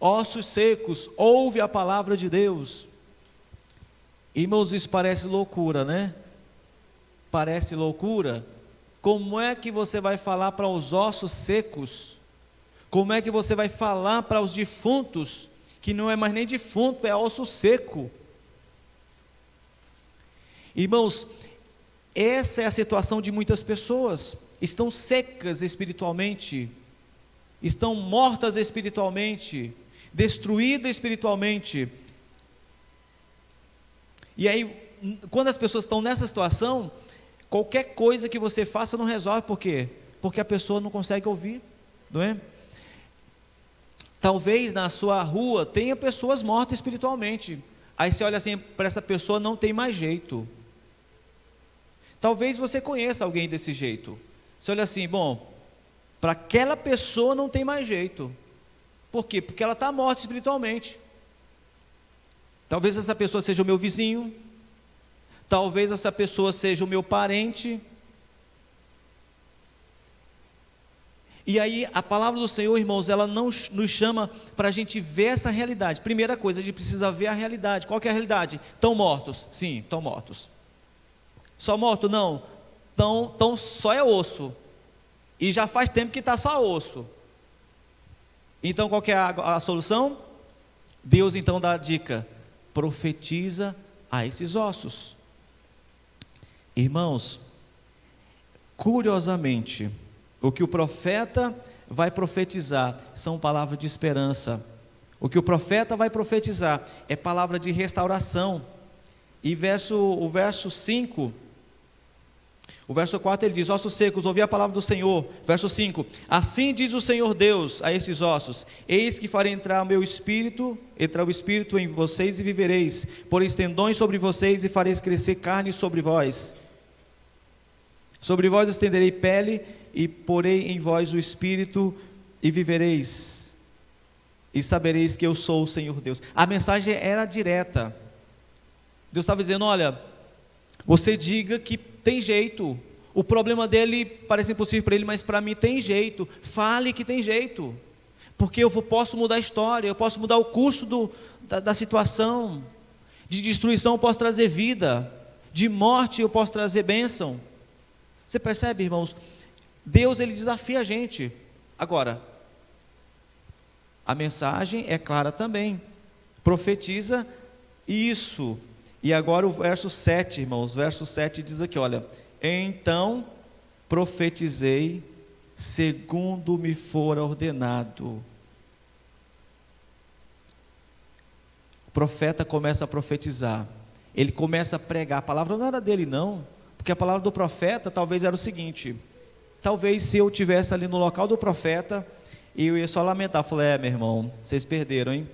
Ossos secos, ouve a palavra de Deus. Irmãos, isso parece loucura, né? Parece loucura. Como é que você vai falar para os ossos secos? Como é que você vai falar para os defuntos que não é mais nem defunto, é osso seco. Irmãos, essa é a situação de muitas pessoas. Estão secas espiritualmente, estão mortas espiritualmente, destruídas espiritualmente. E aí, quando as pessoas estão nessa situação, qualquer coisa que você faça não resolve. Por quê? Porque a pessoa não consegue ouvir, não é? Talvez na sua rua tenha pessoas mortas espiritualmente. Aí você olha assim, para essa pessoa não tem mais jeito. Talvez você conheça alguém desse jeito. Você olha assim, bom, para aquela pessoa não tem mais jeito. Por quê? Porque ela está morta espiritualmente. Talvez essa pessoa seja o meu vizinho. Talvez essa pessoa seja o meu parente. E aí a palavra do Senhor, irmãos, ela não nos chama para a gente ver essa realidade. Primeira coisa, a gente precisa ver a realidade. Qual que é a realidade? Estão mortos? Sim, estão mortos. Só morto? Não. Então só é osso. E já faz tempo que está só osso. Então qual que é a solução? Deus então dá a dica. Profetiza a esses ossos. Irmãos, curiosamente, o que o profeta vai profetizar são palavras de esperança. O que o profeta vai profetizar é palavra de restauração. E o verso 5, o verso 4 ele diz: ossos secos, ouvi a palavra do Senhor. Verso 5, assim diz o Senhor Deus a esses ossos: eis que farei entrar o espírito em vocês e vivereis, porei tendões sobre vocês e fareis crescer carne sobre vós. Sobre vós estenderei pele e porei em vós o espírito e vivereis, e sabereis que eu sou o Senhor Deus. A mensagem era direta. Deus estava dizendo: olha, você diga que tem jeito, o problema dele parece impossível para ele, mas para mim tem jeito. Fale que tem jeito, porque eu posso mudar a história, eu posso mudar o curso da situação. De destruição eu posso trazer vida, de morte eu posso trazer bênção. Você percebe, irmãos? Deus, ele desafia a gente. Agora, a mensagem é clara também. Profetiza isso. E agora o verso 7, irmãos. Verso 7 diz aqui, olha: então profetizei segundo me fora ordenado. O profeta começa a profetizar. Ele começa a pregar. A palavra não era dele, não. Porque a palavra do profeta talvez era o seguinte: talvez se eu estivesse ali no local do profeta, eu ia só lamentar. Falei: meu irmão, vocês perderam, hein?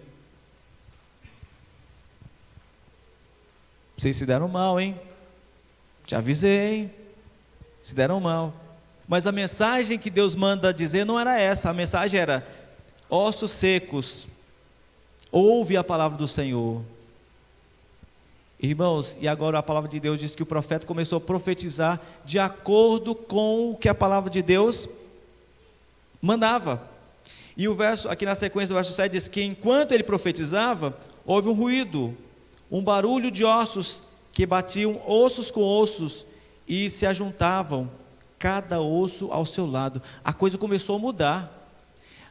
Vocês se deram mal, hein? Te avisei, se deram mal. Mas a mensagem que Deus manda dizer não era essa. A mensagem era: ossos secos, ouve a palavra do Senhor. Irmãos, e agora a palavra de Deus diz que o profeta começou a profetizar de acordo com o que a palavra de Deus mandava. E o verso, aqui na sequência, o verso 7 diz que enquanto ele profetizava, houve um ruído, um barulho de ossos que batiam ossos com ossos e se ajuntavam, cada osso ao seu lado. A coisa começou a mudar.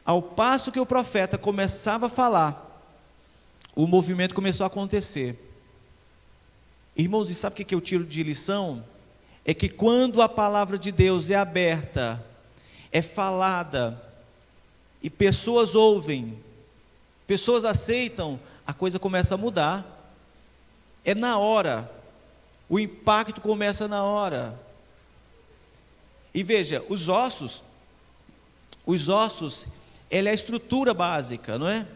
Ao passo que o profeta começava a falar, o movimento começou a acontecer. Irmãos, e sabe o que eu tiro de lição? É que quando a palavra de Deus é aberta, é falada, e pessoas ouvem, pessoas aceitam, a coisa começa a mudar. É na hora, o impacto começa na hora. E veja, os ossos, ele é a estrutura básica, não é?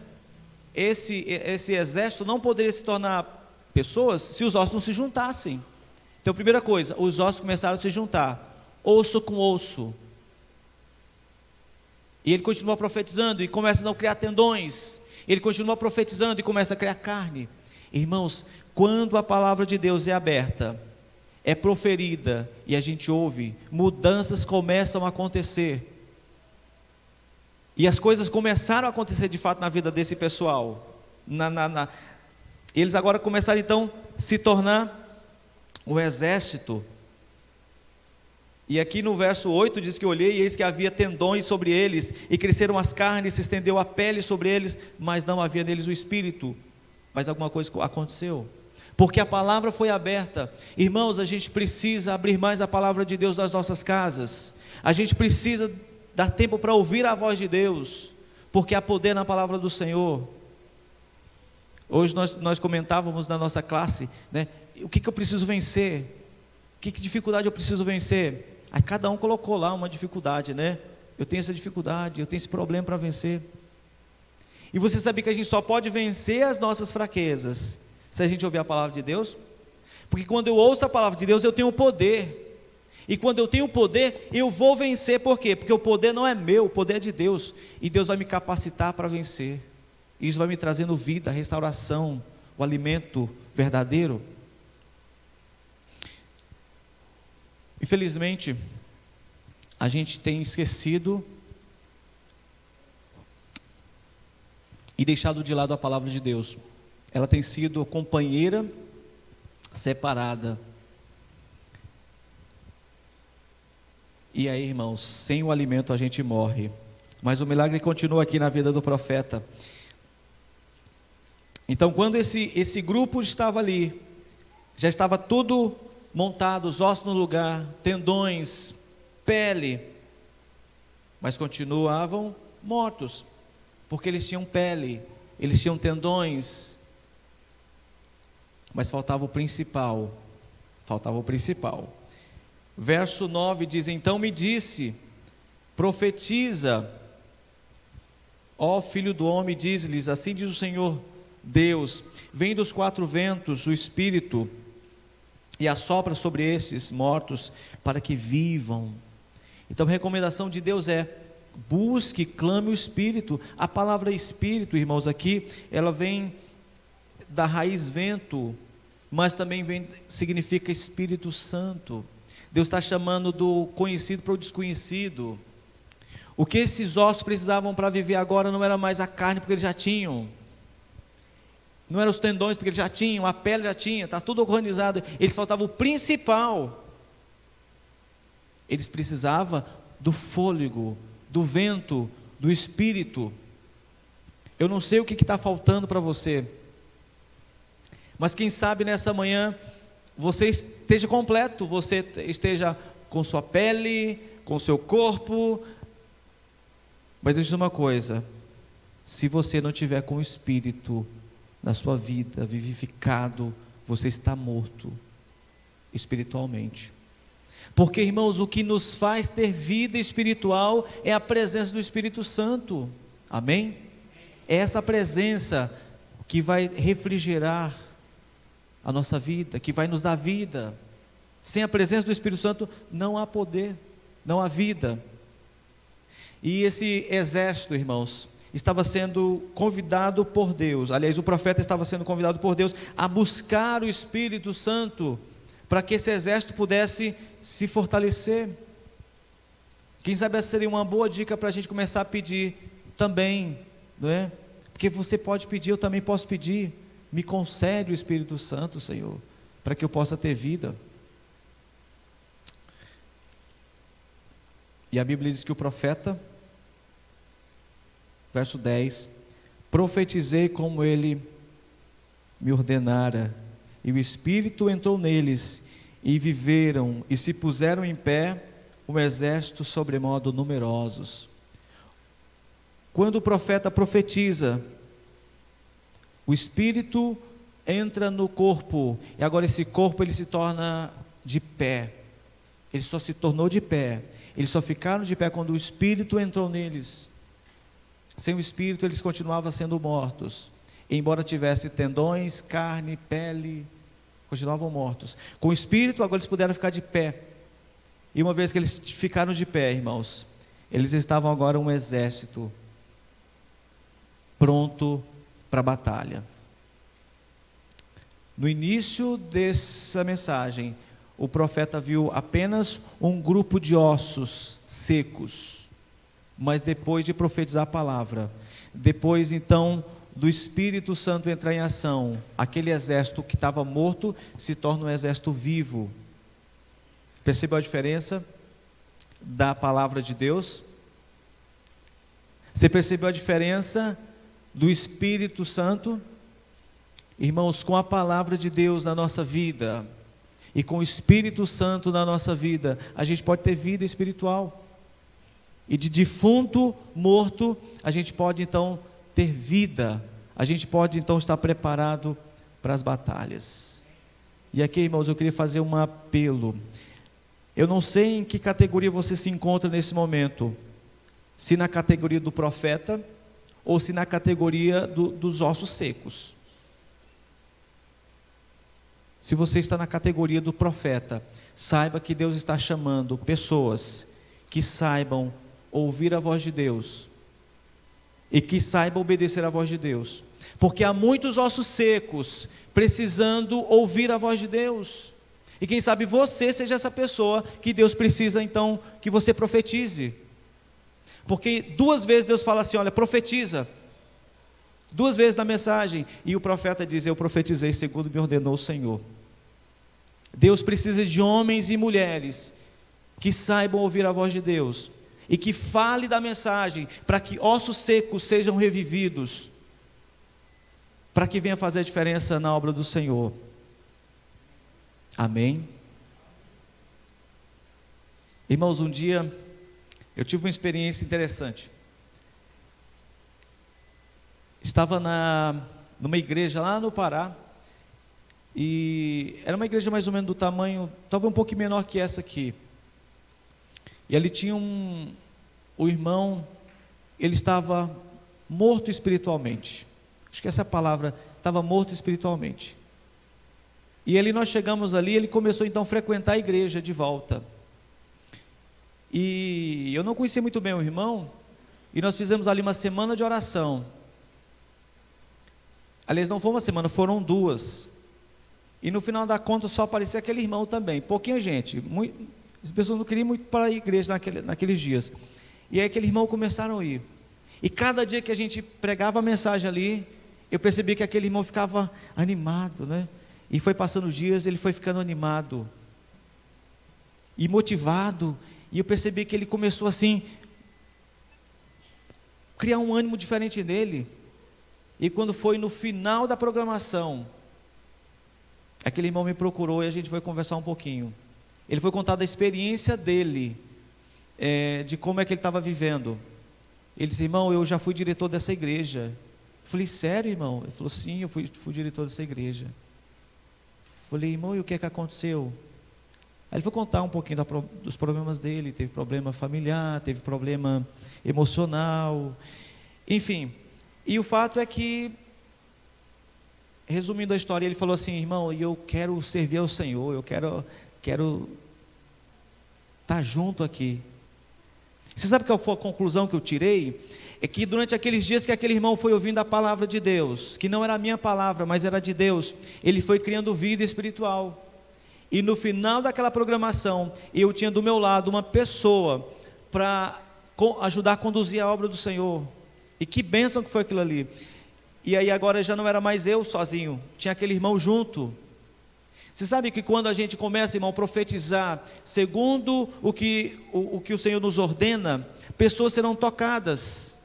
Esse exército não poderia se tornar pessoas se os ossos não se juntassem. Então, primeira coisa, os ossos começaram a se juntar, osso com osso. E ele continua profetizando e começa a não criar tendões. Ele continua profetizando e começa a criar carne. Irmãos, quando a palavra de Deus é aberta, é proferida e a gente ouve, mudanças começam a acontecer. E as coisas começaram a acontecer de fato na vida desse pessoal. Eles agora começaram então a se tornar um exército. E aqui no verso 8 diz que olhei e eis que havia tendões sobre eles, e cresceram as carnes, se estendeu a pele sobre eles, mas não havia neles o espírito. Mas alguma coisa aconteceu, porque a palavra foi aberta. Irmãos, a gente precisa abrir mais a palavra de Deus nas nossas casas. A gente precisa dar tempo para ouvir a voz de Deus, porque há poder na palavra do Senhor. Hoje nós comentávamos na nossa classe, né? O que eu preciso vencer? Que dificuldade eu preciso vencer? Aí cada um colocou lá uma dificuldade, né? Eu tenho essa dificuldade, eu tenho esse problema para vencer. E você sabia que a gente só pode vencer as nossas fraquezas se a gente ouvir a palavra de Deus? Porque quando eu ouço a palavra de Deus, eu tenho poder. E quando eu tenho poder, eu vou vencer. Por quê? Porque o poder não é meu, o poder é de Deus. E Deus vai me capacitar para vencer. Isso vai me trazendo vida, restauração, o alimento verdadeiro. Infelizmente, a gente tem esquecido e deixado de lado a palavra de Deus. Ela tem sido companheira separada. E aí, irmãos, sem o alimento a gente morre. Mas o milagre continua aqui na vida do profeta. Então, quando esse grupo estava ali, já estava tudo montado, os ossos no lugar, tendões, pele, mas continuavam mortos, porque eles tinham pele, eles tinham tendões, mas faltava o principal. Verso 9 diz: então me disse, profetiza, ó filho do homem, diz-lhes, assim diz o Senhor Deus, vem dos quatro ventos o Espírito, e assopra sobre esses mortos, para que vivam. Então a recomendação de Deus é: busque, clame o Espírito. A palavra Espírito, irmãos, aqui, ela vem da raiz vento, mas também significa Espírito Santo. Deus está chamando do conhecido para o desconhecido. O que esses ossos precisavam para viver agora não era mais a carne, porque eles já tinham. Não eram os tendões, porque eles já tinham, a pele já tinha, está tudo organizado. Eles faltavam o principal. Eles precisavam do fôlego, do vento, do Espírito. Eu não sei o que está faltando para você, mas quem sabe nessa manhã você esteja completo, você esteja com sua pele, com seu corpo. Mas deixa eu dizer uma coisa: se você não tiver com o Espírito na sua vida, vivificado, você está morto espiritualmente. Porque, irmãos, o que nos faz ter vida espiritual é a presença do Espírito Santo. Amém? É essa presença que vai refrigerar a nossa vida, que vai nos dar vida. Sem a presença do Espírito Santo não há poder, não há vida. E esse exército, irmãos, estava sendo convidado por Deus. Aliás, o profeta estava sendo convidado por Deus a buscar o Espírito Santo, para que esse exército pudesse se fortalecer. Quem sabe essa seria uma boa dica para a gente começar a pedir também, não é? Porque você pode pedir, eu também posso pedir. Me concede o Espírito Santo, Senhor, para que eu possa ter vida. E a Bíblia diz que o profeta, verso 10, profetizei como ele me ordenara, e o Espírito entrou neles, e viveram, e se puseram em pé, um exército sobremodo numerosos. Quando o profeta profetiza, o Espírito entra no corpo, e agora esse corpo ele se torna de pé. Ele só se tornou de pé, eles só ficaram de pé quando o Espírito entrou neles. Sem o Espírito eles continuavam sendo mortos, embora tivesse tendões, carne, pele, continuavam mortos. Com o Espírito agora eles puderam ficar de pé, e uma vez que eles ficaram de pé, irmãos, eles estavam agora um exército pronto para a batalha. No início dessa mensagem, o profeta viu apenas um grupo de ossos secos, mas depois de profetizar a palavra, depois então do Espírito Santo entrar em ação, aquele exército que estava morto se torna um exército vivo. Percebeu a diferença? da palavra de Deus? Você percebeu a diferença do Espírito Santo? Irmãos, com a palavra de Deus na nossa vida e com o Espírito Santo na nossa vida, a gente pode ter vida espiritual. E de defunto morto, a gente pode então ter vida. A gente pode então estar preparado para as batalhas. E aqui, irmãos, eu queria fazer um apelo. Eu não sei em que categoria você se encontra nesse momento. Se na categoria do profeta ou se na categoria dos ossos secos. Se você está na categoria do profeta, saiba que Deus está chamando pessoas que saibam ouvir a voz de Deus e que saibam obedecer a voz de Deus, porque há muitos ossos secos precisando ouvir a voz de Deus, e quem sabe você seja essa pessoa que Deus precisa então que você profetize, porque 2 vezes Deus fala assim, olha, profetiza, 2 vezes na mensagem, e o profeta diz, eu profetizei segundo me ordenou o Senhor. Deus precisa de homens e mulheres que saibam ouvir a voz de Deus, e que fale da mensagem, para que ossos secos sejam revividos, para que venha fazer a diferença na obra do Senhor. Amém? Irmãos, um dia eu tive uma experiência interessante. Estava numa igreja lá no Pará, e era uma igreja mais ou menos do tamanho, talvez um pouco menor que essa aqui. E ali tinha o irmão, ele estava morto espiritualmente. Acho que essa é a palavra, estava morto espiritualmente. E ali nós chegamos ali, ele começou então a frequentar a igreja de volta. E eu não conhecia muito bem o irmão, e nós fizemos ali uma semana de oração. Aliás, não foi uma semana, foram 2. E no final da conta só aparecia aquele irmão também, pouquinha gente, as pessoas não queriam muito para a igreja naqueles dias. E aí aquele irmão começaram a ir. E cada dia que a gente pregava a mensagem ali, eu percebi que aquele irmão ficava animado, né? E foi passando os dias, ele foi ficando animado e motivado. E eu percebi que ele começou assim, criar um ânimo diferente nele. E quando foi no final da programação, aquele irmão me procurou e a gente foi conversar um pouquinho. Ele foi contar da experiência dele, de como é que ele estava vivendo. Ele disse, irmão, eu já fui diretor dessa igreja. Eu falei, sério, irmão? Ele falou, sim, eu fui diretor dessa igreja. Eu falei, irmão, e o que é que aconteceu? Aí ele foi contar um pouquinho dos problemas dele, teve problema familiar, teve problema emocional, enfim. E o fato é que, resumindo a história, ele falou assim, irmão, eu quero servir ao Senhor, eu quero estar junto aqui. Você sabe qual foi a conclusão que eu tirei? É que durante aqueles dias que aquele irmão foi ouvindo a palavra de Deus, que não era a minha palavra, mas era de Deus, ele foi criando vida espiritual. E no final daquela programação, eu tinha do meu lado uma pessoa para ajudar a conduzir a obra do Senhor. E que bênção que foi aquilo ali. E aí agora já não era mais eu sozinho, tinha aquele irmão junto. Você sabe que quando a gente começa, irmão, a profetizar, segundo o que o Senhor nos ordena, pessoas serão tocadas.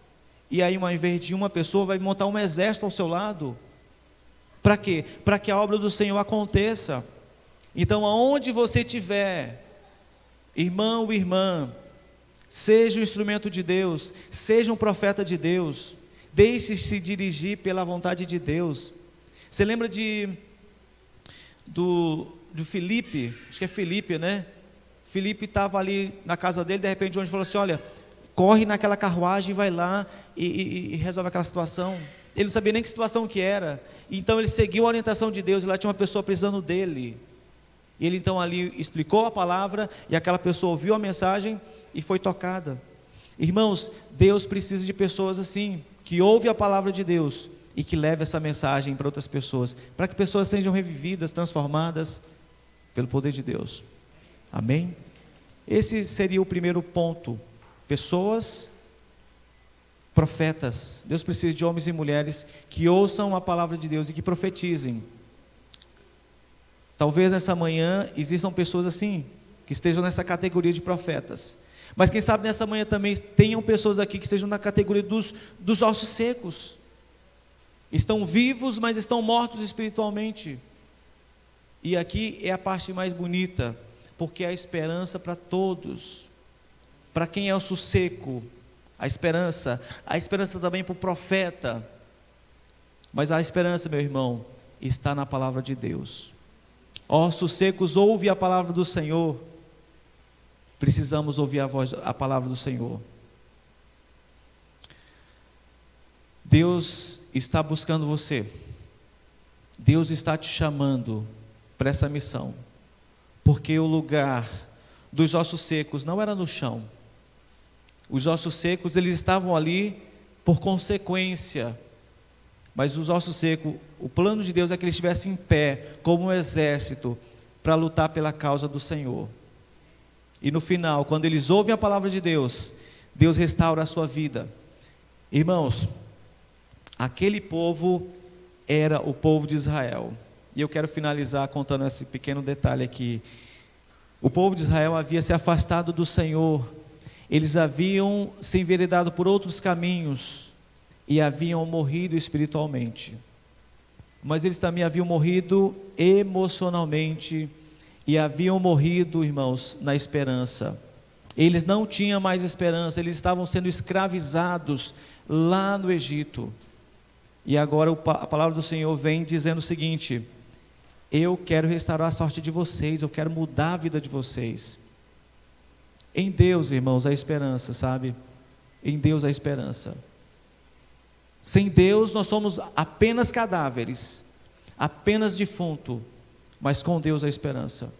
E aí, ao invés de uma pessoa, vai montar um exército ao seu lado. Para quê? Para que a obra do Senhor aconteça. Então, aonde você estiver, irmão ou irmã, seja um instrumento de Deus, seja um profeta de Deus, deixe-se dirigir pela vontade de Deus. Você lembra do Felipe, acho que é Felipe, né? Felipe estava ali na casa dele, de repente o anjo falou assim, olha, corre naquela carruagem, vai lá e resolve aquela situação. Ele não sabia nem que situação que era, então ele seguiu a orientação de Deus, e lá tinha uma pessoa precisando dele. E ele então ali explicou a palavra, e aquela pessoa ouviu a mensagem e foi tocada. Irmãos, Deus precisa de pessoas assim, que ouvem a palavra de Deus e que levem essa mensagem para outras pessoas, para que pessoas sejam revividas, transformadas pelo poder de Deus. Amém? Esse seria o primeiro ponto. Pessoas, profetas. Deus precisa de homens e mulheres que ouçam a palavra de Deus e que profetizem. Talvez nessa manhã existam pessoas assim, que estejam nessa categoria de profetas. Mas quem sabe nessa manhã também tenham pessoas aqui que sejam na categoria dos ossos secos. Estão vivos, mas estão mortos espiritualmente. E aqui é a parte mais bonita, porque há esperança para todos. Para quem é osso seco, a esperança também para o profeta. Mas a esperança, meu irmão, está na palavra de Deus. Ossos secos, ouve a palavra do Senhor. Precisamos ouvir a palavra do Senhor. Deus está buscando você. Deus está te chamando para essa missão. Porque o lugar dos ossos secos não era no chão. Os ossos secos, eles estavam ali por consequência. Mas os ossos secos, o plano de Deus é que eles estivessem em pé, como um exército, para lutar pela causa do Senhor. E no final, quando eles ouvem a palavra de Deus, Deus restaura a sua vida. Irmãos, aquele povo era o povo de Israel. E eu quero finalizar contando esse pequeno detalhe aqui. O povo de Israel havia se afastado do Senhor. Eles haviam se enveredado por outros caminhos e haviam morrido espiritualmente. Mas eles também haviam morrido emocionalmente e haviam morrido, irmãos, na esperança. Eles não tinham mais esperança, eles estavam sendo escravizados lá no Egito. E agora a palavra do Senhor vem dizendo o seguinte: eu quero restaurar a sorte de vocês, eu quero mudar a vida de vocês. Em Deus, irmãos, há esperança, sabe? Em Deus há esperança. Sem Deus nós somos apenas cadáveres, apenas defunto, mas com Deus há esperança.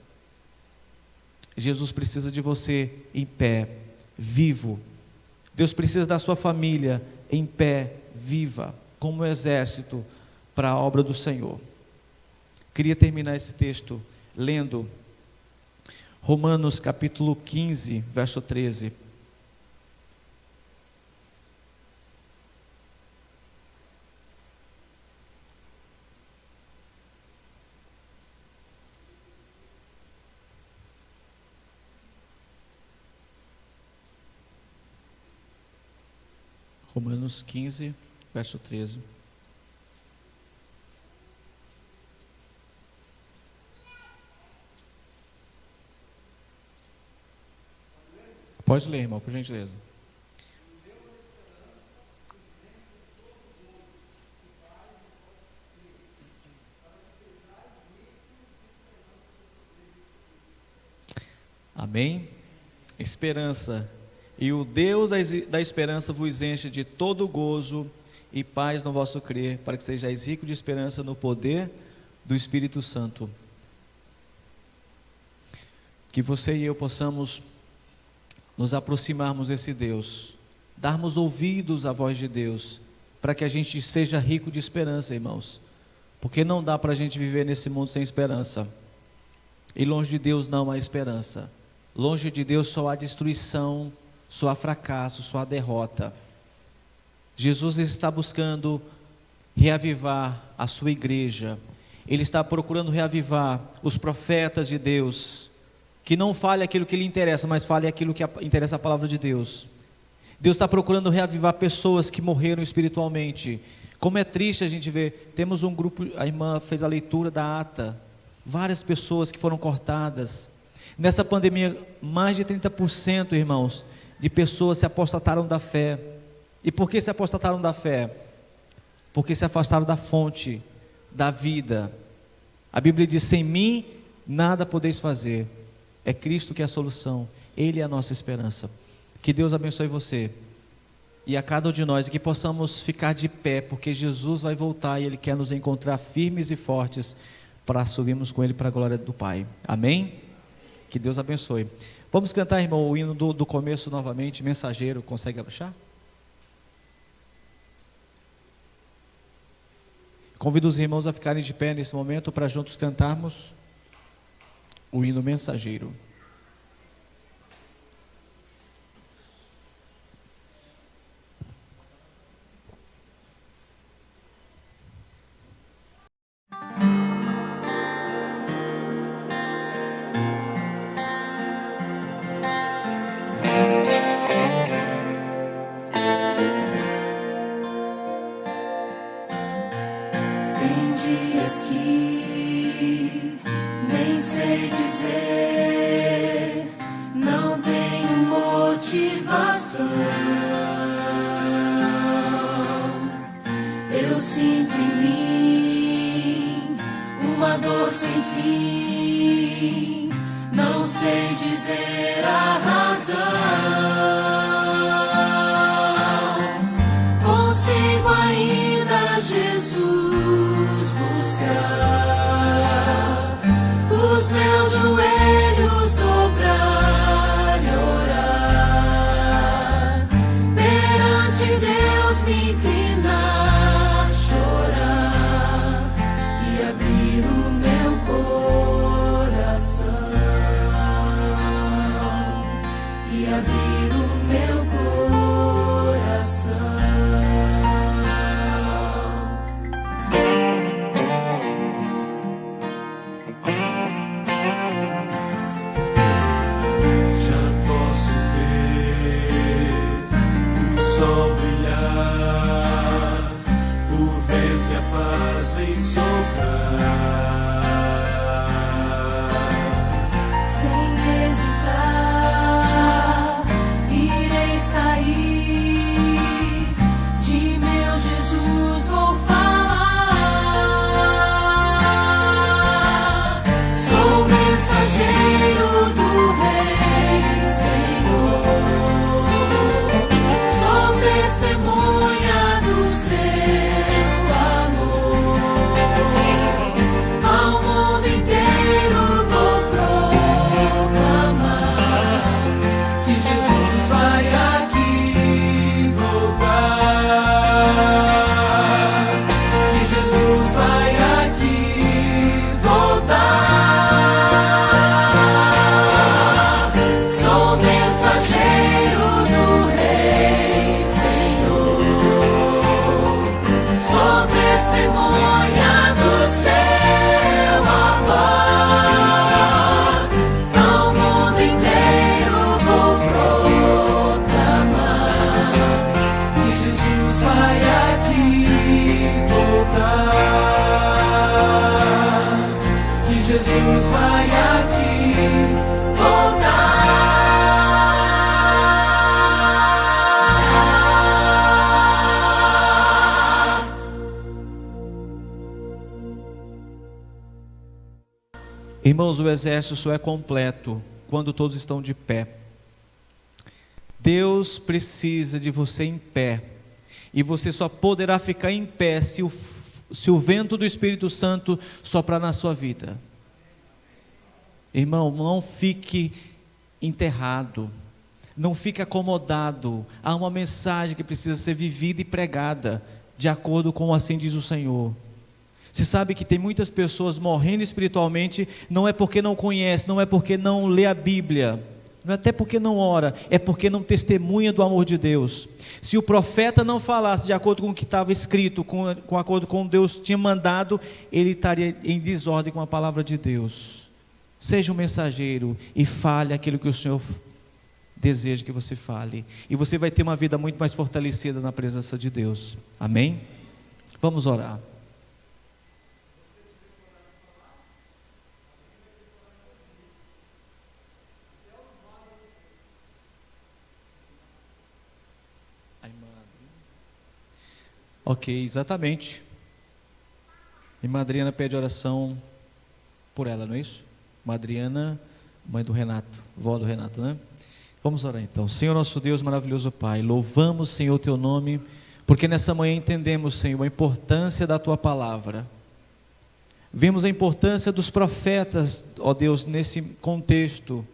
Jesus precisa de você em pé, vivo. Deus precisa da sua família em pé, viva, como um exército para a obra do Senhor. Queria terminar esse texto lendo Romanos capítulo 15, verso 13. Romanos 15, verso 13. Pode ler, irmão, por gentileza. Amém? Esperança. E o Deus da esperança vos enche de todo gozo e paz no vosso crer, para que sejais ricos de esperança no poder do Espírito Santo. Que você e eu possamos nos aproximarmos desse Deus, darmos ouvidos à voz de Deus, para que a gente seja rico de esperança, irmãos, porque não dá para a gente viver nesse mundo sem esperança, e longe de Deus não há esperança, longe de Deus só há destruição, só há fracasso, só há derrota. Jesus está buscando reavivar a sua igreja, Ele está procurando reavivar os profetas de Deus, que não fale aquilo que lhe interessa, mas fale aquilo que interessa a palavra de Deus. Deus está procurando reavivar pessoas que morreram espiritualmente. Como é triste a gente ver, temos um grupo, a irmã fez a leitura da ata, várias pessoas que foram cortadas. Nessa pandemia, mais de 30%, irmãos, de pessoas se apostataram da fé. E por que se apostataram da fé? Porque se afastaram da fonte, da vida. A Bíblia diz: sem mim nada podeis fazer. É Cristo que é a solução, Ele é a nossa esperança. Que Deus abençoe você e a cada um de nós, e que possamos ficar de pé, porque Jesus vai voltar e Ele quer nos encontrar firmes e fortes para subirmos com Ele para a glória do Pai. Amém? Que Deus abençoe. Vamos cantar, irmão, o hino do começo novamente, Mensageiro. Consegue abaixar? Convido os irmãos a ficarem de pé nesse momento para juntos cantarmos o hino Mensageiro. sinto em mim uma dor sem fim, não sei dizer a razão. Consigo ainda, Jesus, buscar os meus joelhos dobrar e orar perante Deus, me inclinar, chorar e abrir o meu coração, e abrir o meu coração. Já posso ver o sol brilhar, o vento e a paz vem soprar. Sem hesitar, irei sair, de meu Jesus vou falar. Sou mensageiro do Rei, Senhor, sou testemunha do seu amor. Ao mundo inteiro vou proclamar que Jesus vai aqui voltar, que Jesus vai aqui voltar. Sou mensageiro do Rei, Senhor, sou testemunha do seu amor. Ao mundo inteiro vou proclamar que Jesus vai aqui voltar, que Jesus vai aqui voltar. Irmãos, o exército só é completo quando todos estão de pé. Deus precisa de você em pé, e você só poderá ficar em pé se o vento do Espírito Santo soprar na sua vida. Irmão, não fique enterrado, não fique acomodado. Há uma mensagem que precisa ser vivida e pregada de acordo com assim diz o Senhor. Você sabe que tem muitas pessoas morrendo espiritualmente, não é porque não conhece, não é porque não lê a Bíblia, não é até porque não ora, é porque não testemunha do amor de Deus. Se o profeta não falasse de acordo com o que estava escrito, com acordo com o que Deus tinha mandado, ele estaria em desordem com a palavra de Deus. Seja um mensageiro e fale aquilo que o Senhor deseja que você fale, e você vai ter uma vida muito mais fortalecida na presença de Deus. Amém? Vamos orar. Ok, exatamente. Irmã Adriana pede oração por ela, não é isso? Irmã Adriana, mãe do Renato, vó do Renato, né? Vamos orar então. Senhor nosso Deus, maravilhoso Pai, louvamos, Senhor, o Teu nome, porque nessa manhã entendemos, Senhor, a importância da Tua palavra. Vemos a importância dos profetas, ó Deus, nesse contexto,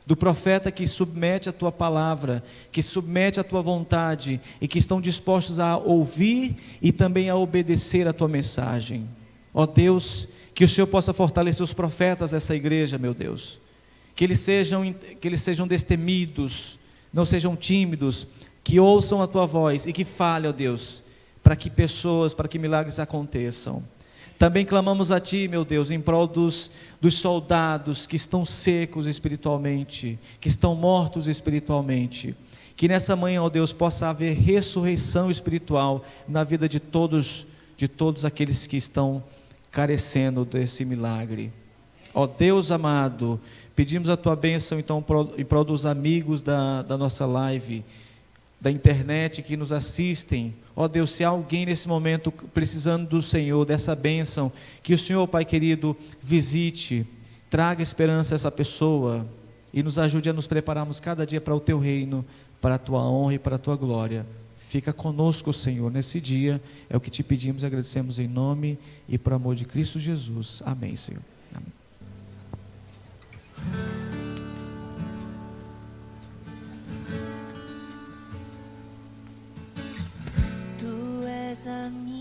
do profeta que submete a Tua palavra, que submete a Tua vontade, e que estão dispostos a ouvir e também a obedecer a Tua mensagem. Ó Deus, que o Senhor possa fortalecer os profetas dessa igreja, meu Deus, que eles sejam destemidos, não sejam tímidos, que ouçam a Tua voz e que falem, ó Deus, para que milagres aconteçam. Também clamamos a Ti, meu Deus, em prol dos soldados que estão secos espiritualmente, que estão mortos espiritualmente. Que nessa manhã, ó Deus, possa haver ressurreição espiritual na vida de todos aqueles que estão carecendo desse milagre. Ó Deus amado, pedimos a Tua bênção então em prol dos amigos da nossa live. da internet que nos assistem. Ó Deus, se há alguém nesse momento precisando do Senhor, dessa bênção, que o Senhor, Pai querido, visite, traga esperança a essa pessoa e nos ajude a nos prepararmos cada dia para o Teu reino, para a Tua honra e para a Tua glória. Fica conosco, Senhor, nesse dia, é o que te pedimos e agradecemos em nome e por amor de Cristo Jesus. Amém, Senhor. Amém. Tu és a minha